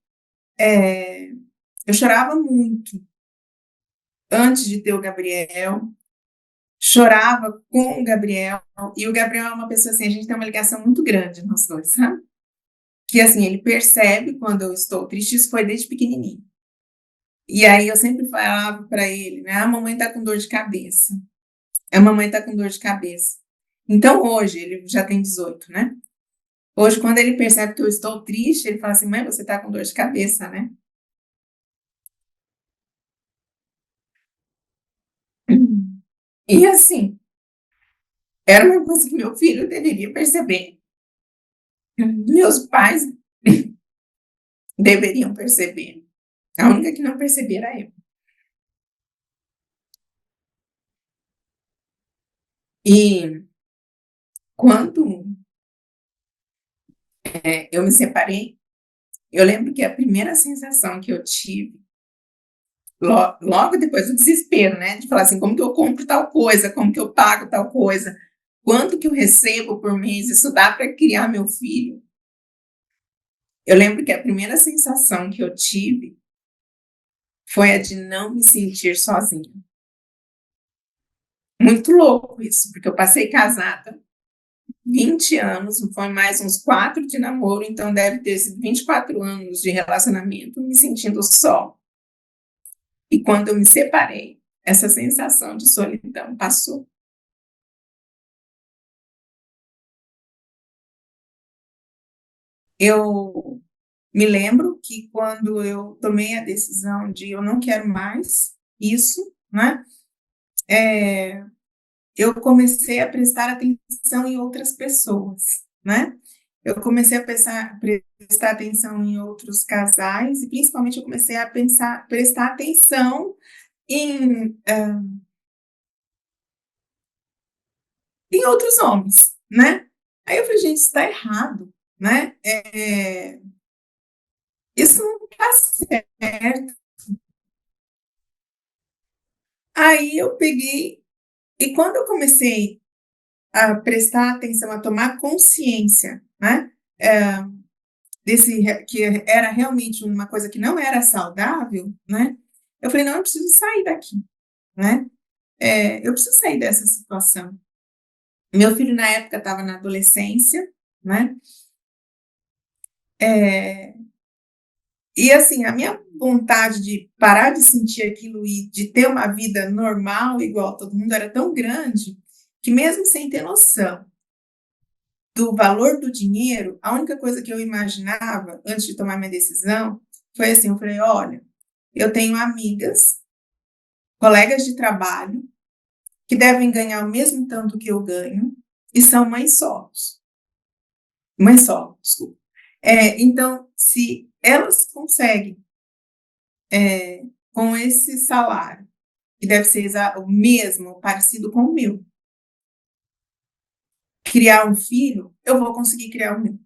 S1: Eu chorava muito antes de ter o Gabriel, chorava com o Gabriel, e o Gabriel é uma pessoa assim, a gente tem uma ligação muito grande nós dois, sabe? Que assim, ele percebe quando eu estou triste, isso foi desde pequenininho. E aí eu sempre falava para ele, né? A mamãe tá com dor de cabeça. A mamãe tá com dor de cabeça. Então hoje, ele já tem 18, né? Hoje, quando ele percebe que eu estou triste, ele fala assim, mãe, você tá com dor de cabeça, né? E assim, era uma coisa que meu filho deveria perceber. Meus pais deveriam perceber. A única que não percebia era eu. E quando eu me separei, eu lembro que a primeira sensação que eu tive, logo depois do desespero, né? De falar assim, como que eu compro tal coisa, como que eu pago tal coisa, quanto que eu recebo por mês, isso dá para criar meu filho. Eu lembro que a primeira sensação que eu tive foi a de não me sentir sozinha. Muito louco isso, porque eu passei casada 20 anos, foi mais uns 4 de namoro, então deve ter sido 24 anos de relacionamento, me sentindo só. E quando eu me separei, essa sensação de solidão passou. Eu me lembro que quando eu tomei a decisão de eu não quero mais isso, né? Eu comecei a prestar atenção em outras pessoas, né? Eu comecei a prestar atenção em outros casais e principalmente eu comecei a prestar atenção em, em outros homens, né? Aí eu falei, gente, isso está errado, né? Isso não está certo. Aí eu peguei, e quando eu comecei a prestar atenção, a tomar consciência, né? Que era realmente uma coisa que não era saudável, né? Eu falei, não, eu preciso sair daqui, né? Eu preciso sair dessa situação. Meu filho, na época, estava na adolescência, né? É, e, assim, a minha vontade de parar de sentir aquilo e de ter uma vida normal, igual todo mundo, era tão grande, que mesmo sem ter noção do valor do dinheiro, a única coisa que eu imaginava, antes de tomar minha decisão, foi assim, eu falei, olha, eu tenho amigas, colegas de trabalho, que devem ganhar o mesmo tanto que eu ganho, e são mães solos. Mães solo, desculpa. Então, se elas conseguem, com esse salário, que deve ser o mesmo, parecido com o meu, criar um filho, eu vou conseguir criar o meu.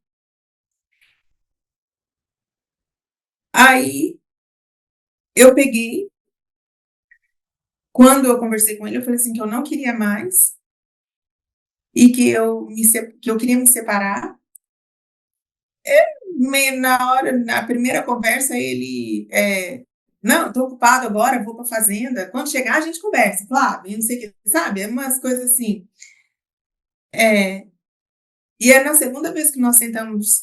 S1: Aí, eu peguei, quando eu conversei com ele, eu falei assim, que eu não queria mais, e que eu queria me separar. Na hora, na primeira conversa, ele, não, estou ocupado agora, vou para a fazenda, quando chegar a gente conversa, claro, e não sei o que, sabe, é umas coisas assim. É, e é na segunda vez que nós sentamos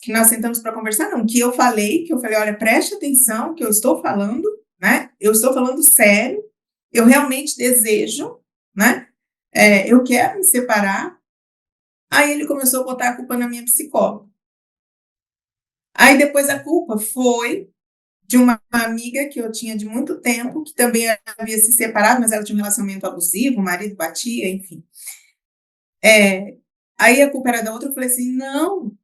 S1: para conversar, não, que eu falei, olha, preste atenção que eu estou falando, né? Eu estou falando sério, eu realmente desejo, né? Eu quero me separar. Aí ele começou a botar a culpa na minha psicóloga. Aí depois a culpa foi de uma amiga que eu tinha de muito tempo, que também havia se separado, mas ela tinha um relacionamento abusivo, o marido batia, enfim. Aí a culpa era da outra, eu falei assim, não,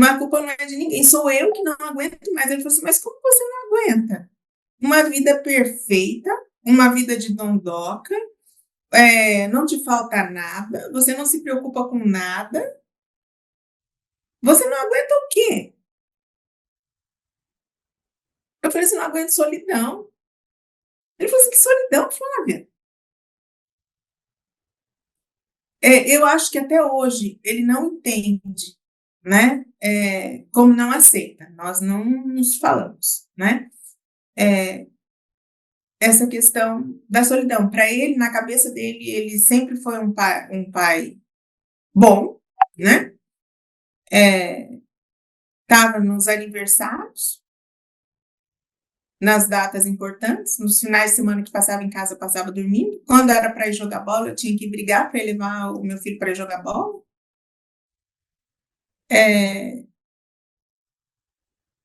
S1: a culpa não é de ninguém, sou eu que não aguento mais. Ele falou assim, mas como você não aguenta? Uma vida perfeita, uma vida de dondoca, não te falta nada, você não se preocupa com nada, você não aguenta o quê? Eu falei assim, não aguento solidão. Ele falou assim, que solidão, Flávia? Eu acho que até hoje ele não entende, né? Como não aceita, nós não nos falamos, né? Essa questão da solidão. Para ele, na cabeça dele, ele sempre foi um pai bom, né? Estava nos aniversários, nas datas importantes, nos finais de semana que passava em casa, passava dormindo. Quando era para ir jogar bola, eu tinha que brigar para levar o meu filho para ir jogar bola. É,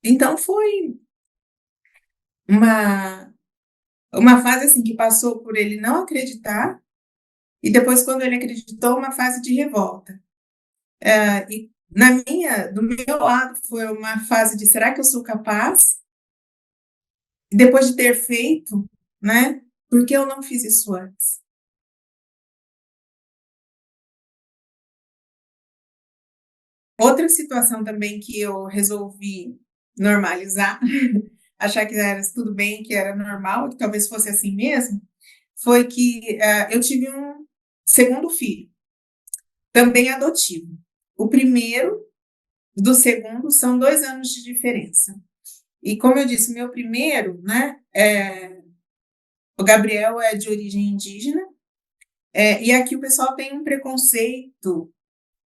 S1: então foi uma, uma fase assim que passou por ele não acreditar, e depois, quando ele acreditou, uma fase de revolta. E do meu lado, foi uma fase de será que eu sou capaz? E depois de ter feito, né? Por que eu não fiz isso antes? Outra situação também que eu resolvi normalizar, achar que era tudo bem, que era normal, que talvez fosse assim mesmo, foi que eu tive um segundo filho, também adotivo. O primeiro do segundo são 2 anos de diferença. E como eu disse, meu primeiro, né, o Gabriel é de origem indígena, e aqui o pessoal tem um preconceito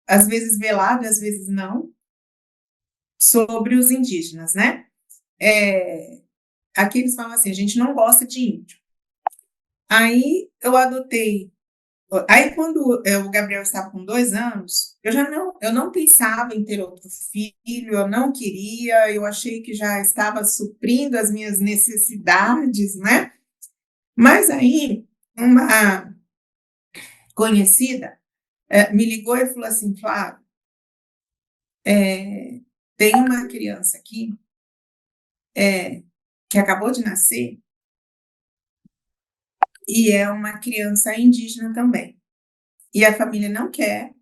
S1: às vezes velado, às vezes não, sobre os indígenas, né? É, aqui eles falam assim, a gente não gosta de índio. Aí eu adotei. Aí quando o Gabriel estava com 2 anos, eu não pensava em ter outro filho, eu não queria, eu achei que já estava suprindo as minhas necessidades, né? Mas aí uma conhecida me ligou e falou assim, Flávia, tem uma criança aqui é, que acabou de nascer e é uma criança indígena também. E a família não quer,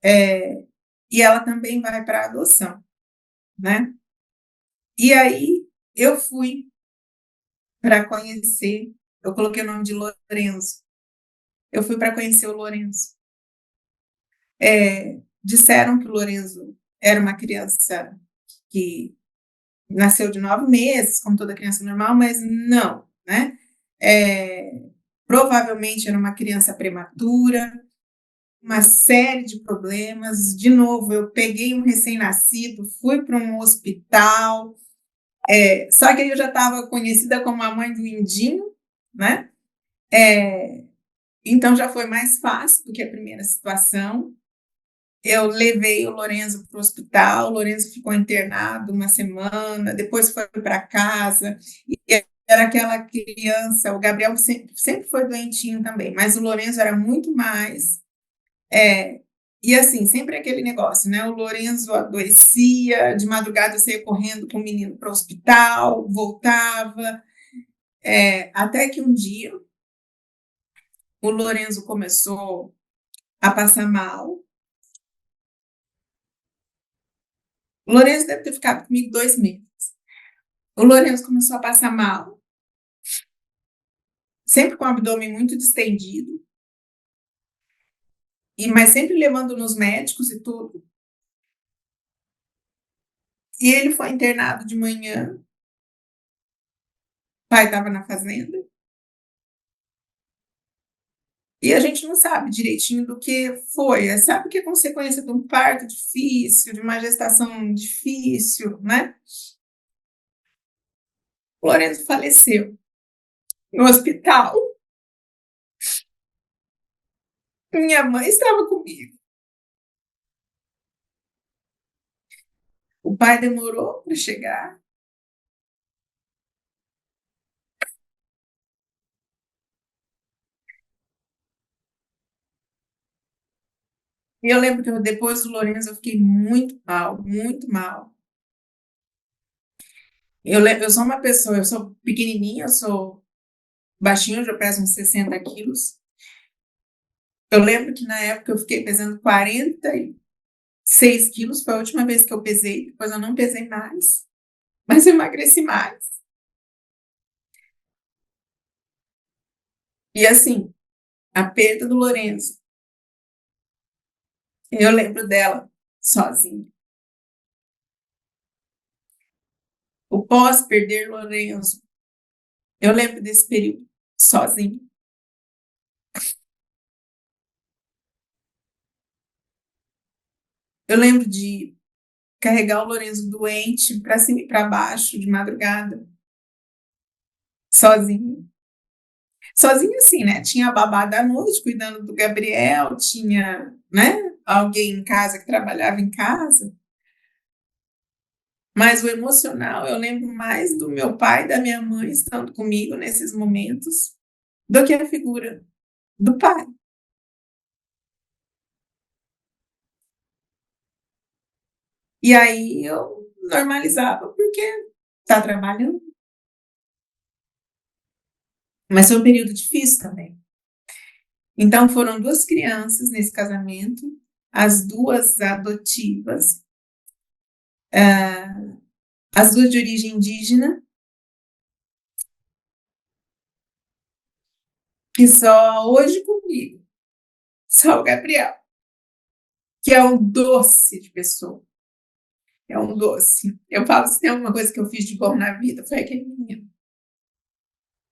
S1: é, e ela também vai para adoção, né? E aí eu fui para conhecer, eu coloquei o nome de Lourenço, eu fui para conhecer o Lourenço. Disseram que o Lourenço era uma criança que nasceu de 9 meses, como toda criança normal, mas não, né? É, provavelmente era uma criança prematura, uma série de problemas. De novo, eu peguei um recém-nascido, fui para um hospital, só que aí eu já estava conhecida como a mãe do Indinho, né? Então já foi mais fácil do que a primeira situação. Eu levei o Lorenzo para o hospital, o Lorenzo ficou internado uma semana, depois foi para casa, e era aquela criança, o Gabriel sempre foi doentinho também, mas o Lorenzo era muito mais. E assim, sempre aquele negócio, né? O Lorenzo adoecia, de madrugada eu saía correndo com o menino para o hospital, voltava, até que um dia o Lorenzo começou a passar mal. O Lourenço deve ter ficado comigo 2 meses. O Lourenço começou a passar mal, sempre com o abdômen muito distendido, mas sempre levando nos médicos e tudo. E ele foi internado de manhã, o pai estava na fazenda, e a gente não sabe direitinho do que foi. Sabe que é consequência de um parto difícil, de uma gestação difícil, né? O Lourenço faleceu no hospital. Minha mãe estava comigo. O pai demorou para chegar. E eu lembro que depois do Lourenço eu fiquei muito mal, muito mal. Eu sou uma pessoa, eu sou pequenininha, eu sou baixinha, eu já peso uns 60 quilos. Eu lembro que na época eu fiquei pesando 46 quilos, foi a última vez que eu pesei, depois eu não pesei mais, mas eu emagreci mais. E assim, a perda do Lourenço, eu lembro dela sozinha. O pós-perder Lourenço, eu lembro desse período sozinha. Eu lembro de carregar o Lourenço doente para cima e para baixo de madrugada, sozinha. Sozinha assim, né? Tinha a babá da noite cuidando do Gabriel, tinha, né, alguém em casa que trabalhava em casa, mas o emocional, eu lembro mais do meu pai e da minha mãe estando comigo nesses momentos do que a figura do pai. E aí eu normalizava porque tá trabalhando, mas foi um período difícil também. Então foram 2 crianças nesse casamento, as 2 adotivas, as 2 de origem indígena, que só hoje comigo, só o Gabriel, que é um doce de pessoa, é um doce. Eu falo, se tem alguma coisa que eu fiz de bom na vida, foi aquele menino.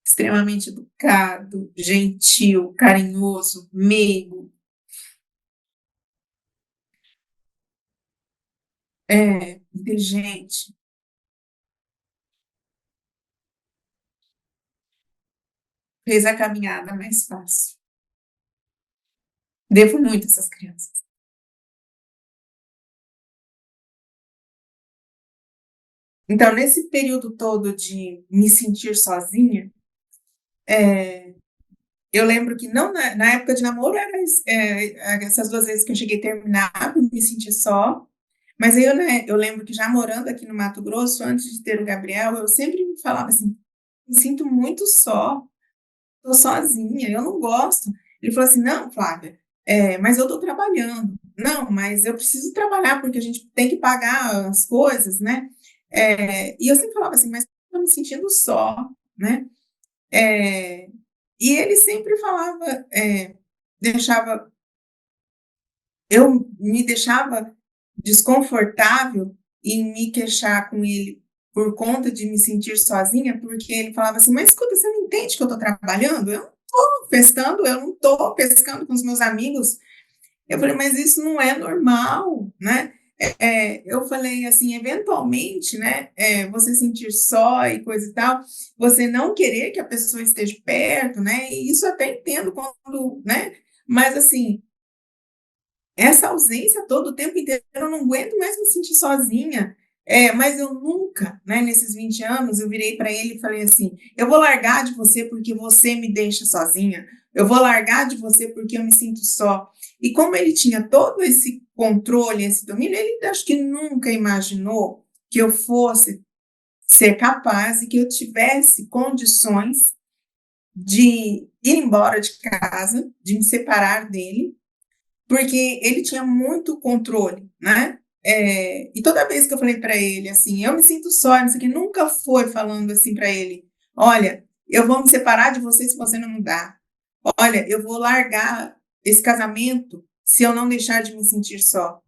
S1: Extremamente educado, gentil, carinhoso, meigo. inteligente, fez a caminhada mais fácil. Devo muito a essas crianças. Então, nesse período todo de me sentir sozinha, eu lembro que não na época de namoro era essas 2 vezes que eu cheguei a terminar por me sentir só, mas aí eu lembro que já morando aqui no Mato Grosso, antes de ter o Gabriel, eu sempre me falava assim: "Me sinto muito só, tô sozinha, eu não gosto". Ele falou assim: "Não, Flávia, mas eu tô trabalhando". "Não, mas eu preciso trabalhar, porque a gente tem que pagar as coisas, né". E eu sempre falava assim: "Mas eu tô me sentindo só", né. Eh, e ele sempre falava, deixava eu me deixava desconfortável em me queixar com ele por conta de me sentir sozinha, porque ele falava assim: "Mas escuta, você não entende que eu estou trabalhando? Eu não estou pescando, eu não estou pescando com os meus amigos". Eu falei: "Mas isso não é normal, né". Eu falei assim: "Eventualmente, né, você sentir só e coisa e tal, você não querer que a pessoa esteja perto, né, e isso eu até entendo quando, né, mas assim, essa ausência todo o tempo inteiro, eu não aguento mais me sentir sozinha". Mas eu nunca, né, nesses 20 anos, eu virei para ele e falei assim: "Eu vou largar de você porque você me deixa sozinha, eu vou largar de você porque eu me sinto só". E como ele tinha todo esse controle, esse domínio, ele acho que nunca imaginou que eu fosse ser capaz e que eu tivesse condições de ir embora de casa, de me separar dele, porque ele tinha muito controle, né. E toda vez que eu falei para ele, assim: "Eu me sinto só, não sei o quê", nunca foi falando assim para ele: "Olha, eu vou me separar de você se você não mudar. Olha, eu vou largar esse casamento se eu não deixar de me sentir só".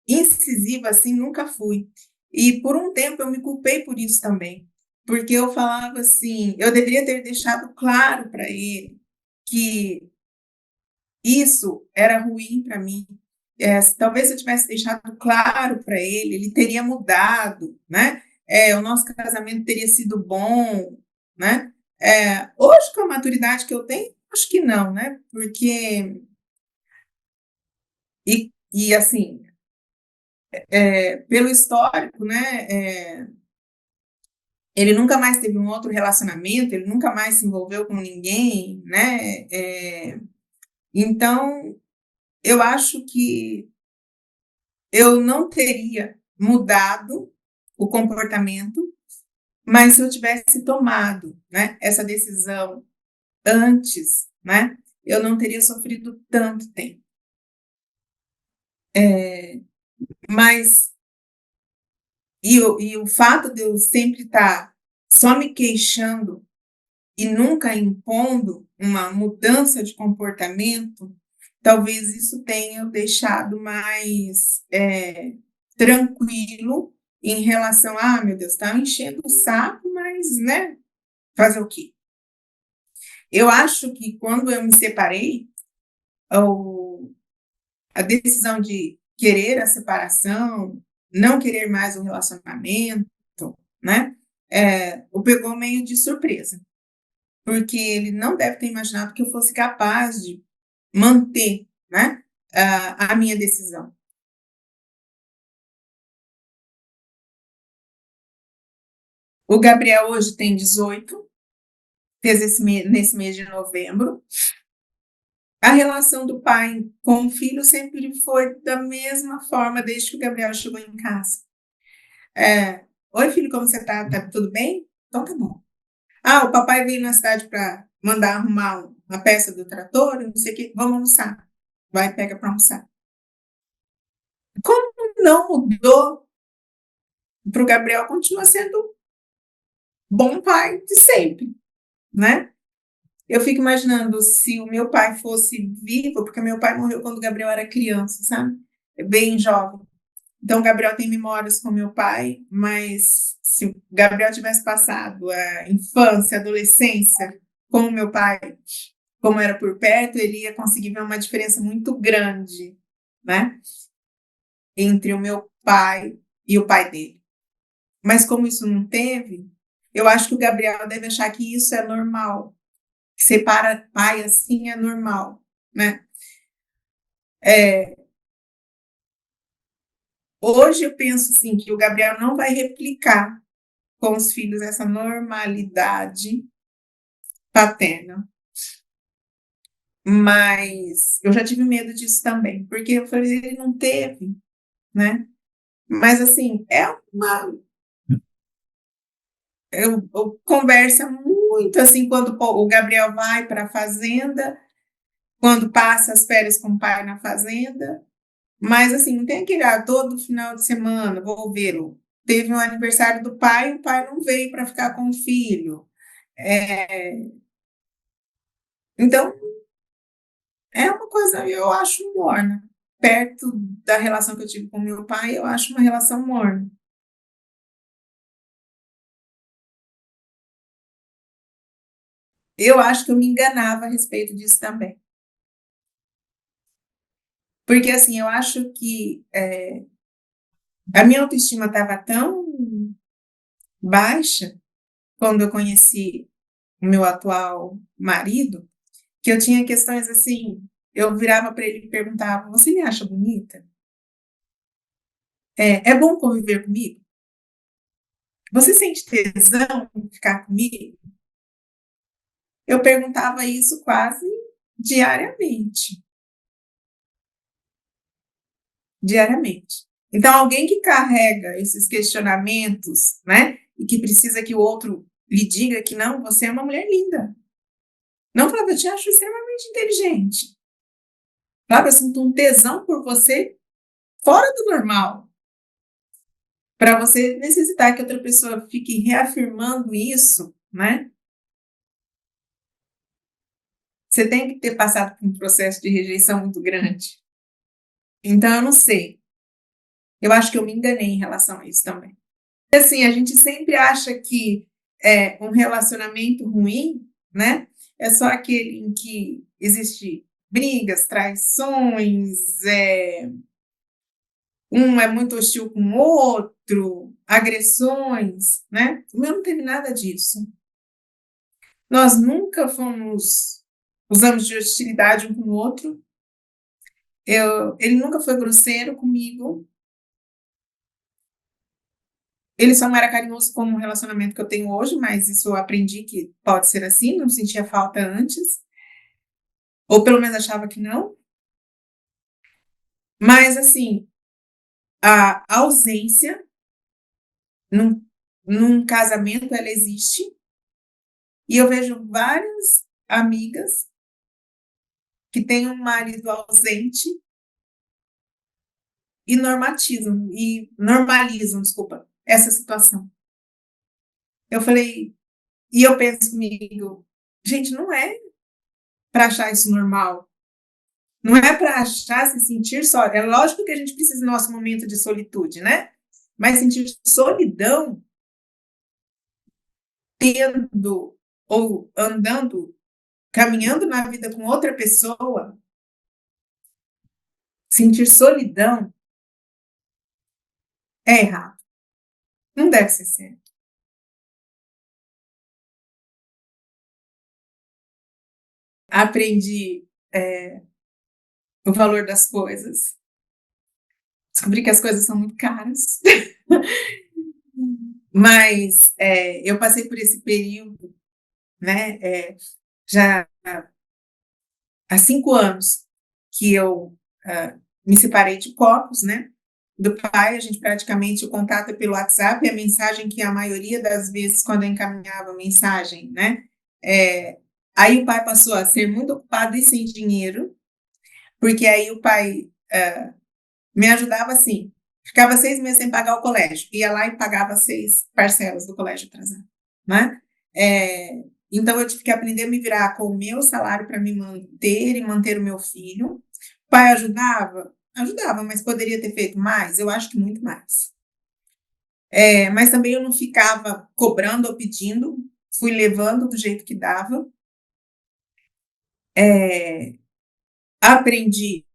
S1: Incisiva assim nunca fui. E por um tempo eu me culpei por isso também, porque eu falava assim: eu deveria ter deixado claro para ele que isso era ruim para mim. Se talvez eu tivesse deixado claro para ele, ele teria mudado, né, o nosso casamento teria sido bom, né. Hoje, com a maturidade que eu tenho, acho que não, né, porque assim, pelo histórico, né, ele nunca mais teve um outro relacionamento, ele nunca mais se envolveu com ninguém, né, então eu acho que eu não teria mudado o comportamento, mas se eu tivesse tomado, né, essa decisão antes, né, eu não teria sofrido tanto tempo. Mas o fato de eu sempre estar só me queixando e nunca impondo uma mudança de comportamento, talvez isso tenha o deixado mais, tranquilo em relação a: "Ah, meu Deus, está enchendo o saco, mas, né, fazer o quê?". Eu acho que quando eu me separei, o a decisão de querer a separação, não querer mais o relacionamento, né, o pegou meio de surpresa, porque ele não deve ter imaginado que eu fosse capaz de manter, né, a minha decisão. O Gabriel hoje tem 18, fez nesse mês de novembro. A relação do pai com o filho sempre foi da mesma forma desde que o Gabriel chegou em casa. "Oi filho, como você tá? Tá tudo bem? Então tá bom". "Ah, o papai veio na cidade para mandar arrumar uma peça do trator, não sei o quê, vamos almoçar". Vai, pega para almoçar. Como não mudou para o Gabriel, continua sendo bom pai de sempre, né. Eu fico imaginando se o meu pai fosse vivo, porque meu pai morreu quando o Gabriel era criança, sabe, bem jovem. Então o Gabriel tem memórias com meu pai, mas se o Gabriel tivesse passado a infância, a adolescência com o meu pai, como era por perto, ele ia conseguir ver uma diferença muito grande, né, entre o meu pai e o pai dele. Mas como isso não teve, eu acho que o Gabriel deve achar que isso é normal. Que separa pai assim é normal, né? É, hoje eu penso assim que o Gabriel não vai replicar com os filhos essa normalidade paterna. Mas eu já tive medo disso também, porque eu falei, ele não teve, né? Mas assim, é uma. Eu conversa muito assim quando o Gabriel vai para a fazenda, quando passa as férias com o pai na fazenda, mas assim, não tem aquele todo final de semana, vou vê-lo. Teve um aniversário do pai, o pai não veio para ficar com o filho. É, então, é uma coisa, eu acho morna. Perto da relação que eu tive com meu pai, eu acho uma relação morna. Eu acho que eu me enganava a respeito disso também. Porque, assim, eu acho que a minha autoestima estava tão baixa quando eu conheci o meu atual marido, que eu tinha questões assim. Eu virava para ele e perguntava: Você me acha bonita? É bom conviver comigo? Você sente tesão em ficar comigo? Eu perguntava isso quase diariamente. Diariamente. Então, alguém que carrega esses questionamentos, né, e que precisa que o outro lhe diga que não, você é uma mulher linda. Não, Flávia, eu te acho extremamente inteligente. Flávia, eu sinto um tesão por você fora do normal. Para você necessitar que outra pessoa fique reafirmando isso, né? Você tem que ter passado por um processo de rejeição muito grande. Então, eu não sei. Eu acho que eu me enganei em relação a isso também. Assim, a gente sempre acha que um relacionamento ruim, né? É só aquele em que existe brigas, traições, um é muito hostil com o outro, agressões, né? O meu não teve nada disso. Nós nunca usamos de hostilidade um com o outro. Ele nunca foi grosseiro comigo. Ele só não era carinhoso como o relacionamento que eu tenho hoje, mas isso eu aprendi que pode ser assim, não sentia falta antes, ou pelo menos achava que não. Mas, assim, a ausência num, num casamento, ela existe, e eu vejo várias amigas que têm um marido ausente e normalizam, desculpa, essa situação. Eu falei, e eu penso comigo, gente, não é para achar isso normal. Não é para achar, se sentir só. É lógico que a gente precisa do nosso momento de solitude, né? Mas sentir solidão tendo ou andando, caminhando na vida com outra pessoa, sentir solidão é errado. Não deve ser certo. Aprendi o valor das coisas. Descobri que as coisas são muito caras. Mas eu passei por esse período, né? Já há 5 anos que eu me separei de Copos, né? Do pai, a gente praticamente o contato é pelo WhatsApp, e a mensagem que a maioria das vezes, quando eu encaminhava mensagem, né? É, aí o pai passou a ser muito ocupado e sem dinheiro, porque aí o pai me ajudava assim, ficava 6 meses sem pagar o colégio, ia lá e pagava 6 parcelas do colégio atrasado, né? É, então eu tive que aprender a me virar com o meu salário para me manter e manter o meu filho. O pai ajudava? Ajudava, mas poderia ter feito mais? Eu acho que muito mais. Mas também eu não ficava cobrando ou pedindo, fui levando do jeito que dava. É, aprendi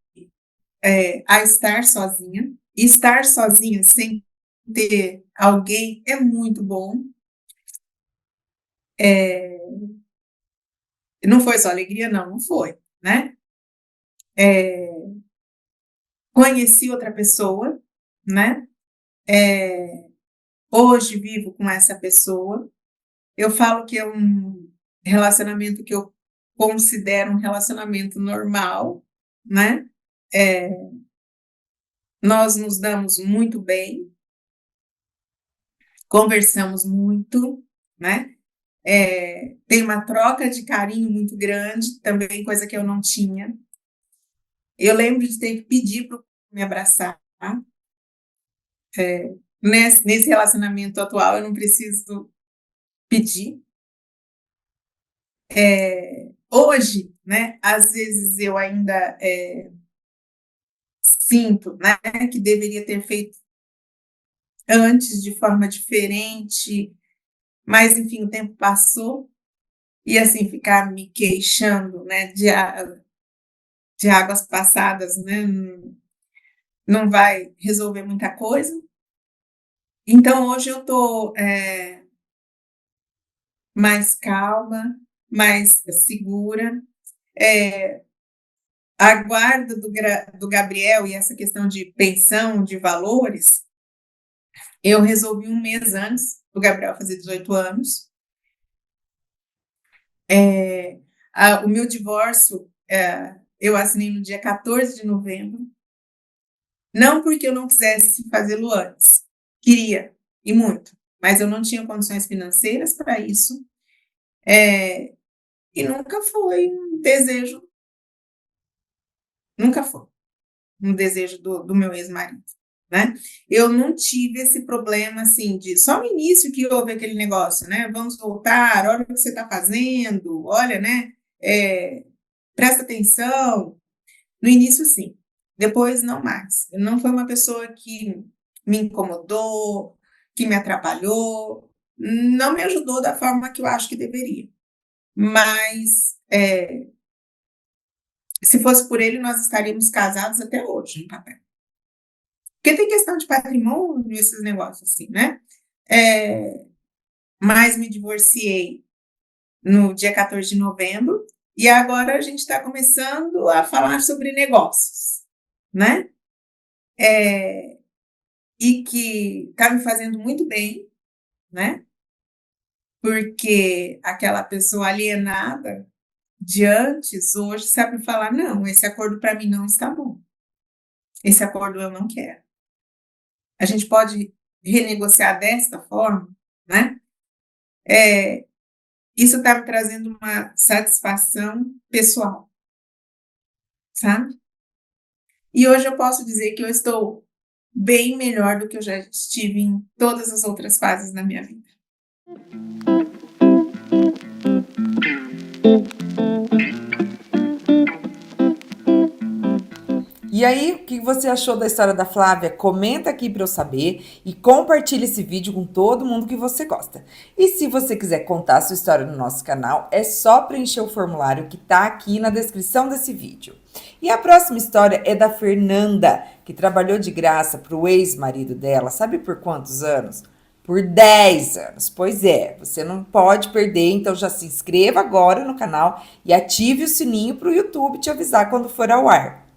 S1: a estar sozinha sem ter alguém é muito bom. Não foi só alegria, não, não foi, né? Conheci outra pessoa, né? Hoje vivo com essa pessoa. Eu falo que é um relacionamento que eu considero um relacionamento normal, né? Nós nos damos muito bem, conversamos muito, né? Tem uma troca de carinho muito grande, também coisa que eu não tinha. Eu lembro de ter que pedir para me abraçar. Nesse relacionamento atual, eu não preciso pedir. Hoje, né, às vezes eu ainda sinto, né, que deveria ter feito antes de forma diferente, mas enfim, o tempo passou e assim ficar me queixando, né, de águas passadas, né, não vai resolver muita coisa. Então hoje eu estou mais calma, mais segura. A guarda do Gabriel e essa questão de pensão, de valores, eu resolvi um mês antes do Gabriel fazer 18 anos. O meu divórcio, eu assinei no dia 14 de novembro, não porque eu não quisesse fazê-lo antes, queria, e muito, mas eu não tinha condições financeiras para isso, e nunca foi um desejo, nunca foi um desejo do meu ex-marido, né? Eu não tive esse problema, assim, de só no início que houve aquele negócio, né? Vamos voltar, olha o que você está fazendo, olha, né? Presta atenção. No início, sim. Depois, não mais. Eu não foi uma pessoa que me incomodou, que me atrapalhou, não me ajudou da forma que eu acho que deveria. Mas, se fosse por ele, nós estaríamos casados até hoje, no papel. Porque tem questão de patrimônio, esses negócios assim, né? Mas me divorciei no dia 14 de novembro e agora a gente está começando a falar sobre negócios, né? E que está me fazendo muito bem, né? Porque aquela pessoa alienada de antes, hoje sabe falar, não, esse acordo para mim não está bom. Esse acordo eu não quero. A gente pode renegociar desta forma, né? Isso está me trazendo uma satisfação pessoal, sabe? E hoje eu posso dizer que eu estou bem melhor do que eu já estive em todas as outras fases da minha vida.
S2: E aí, o que você achou da história da Flávia? Comenta aqui para eu saber e compartilhe esse vídeo com todo mundo que você gosta. E se você quiser contar a sua história no nosso canal, é só preencher o formulário que está aqui na descrição desse vídeo. E a próxima história é da Fernanda, que trabalhou de graça para o ex-marido dela, sabe por quantos anos? Por 10 anos. Pois é, você não pode perder, então já se inscreva agora no canal e ative o sininho para o YouTube te avisar quando for ao ar.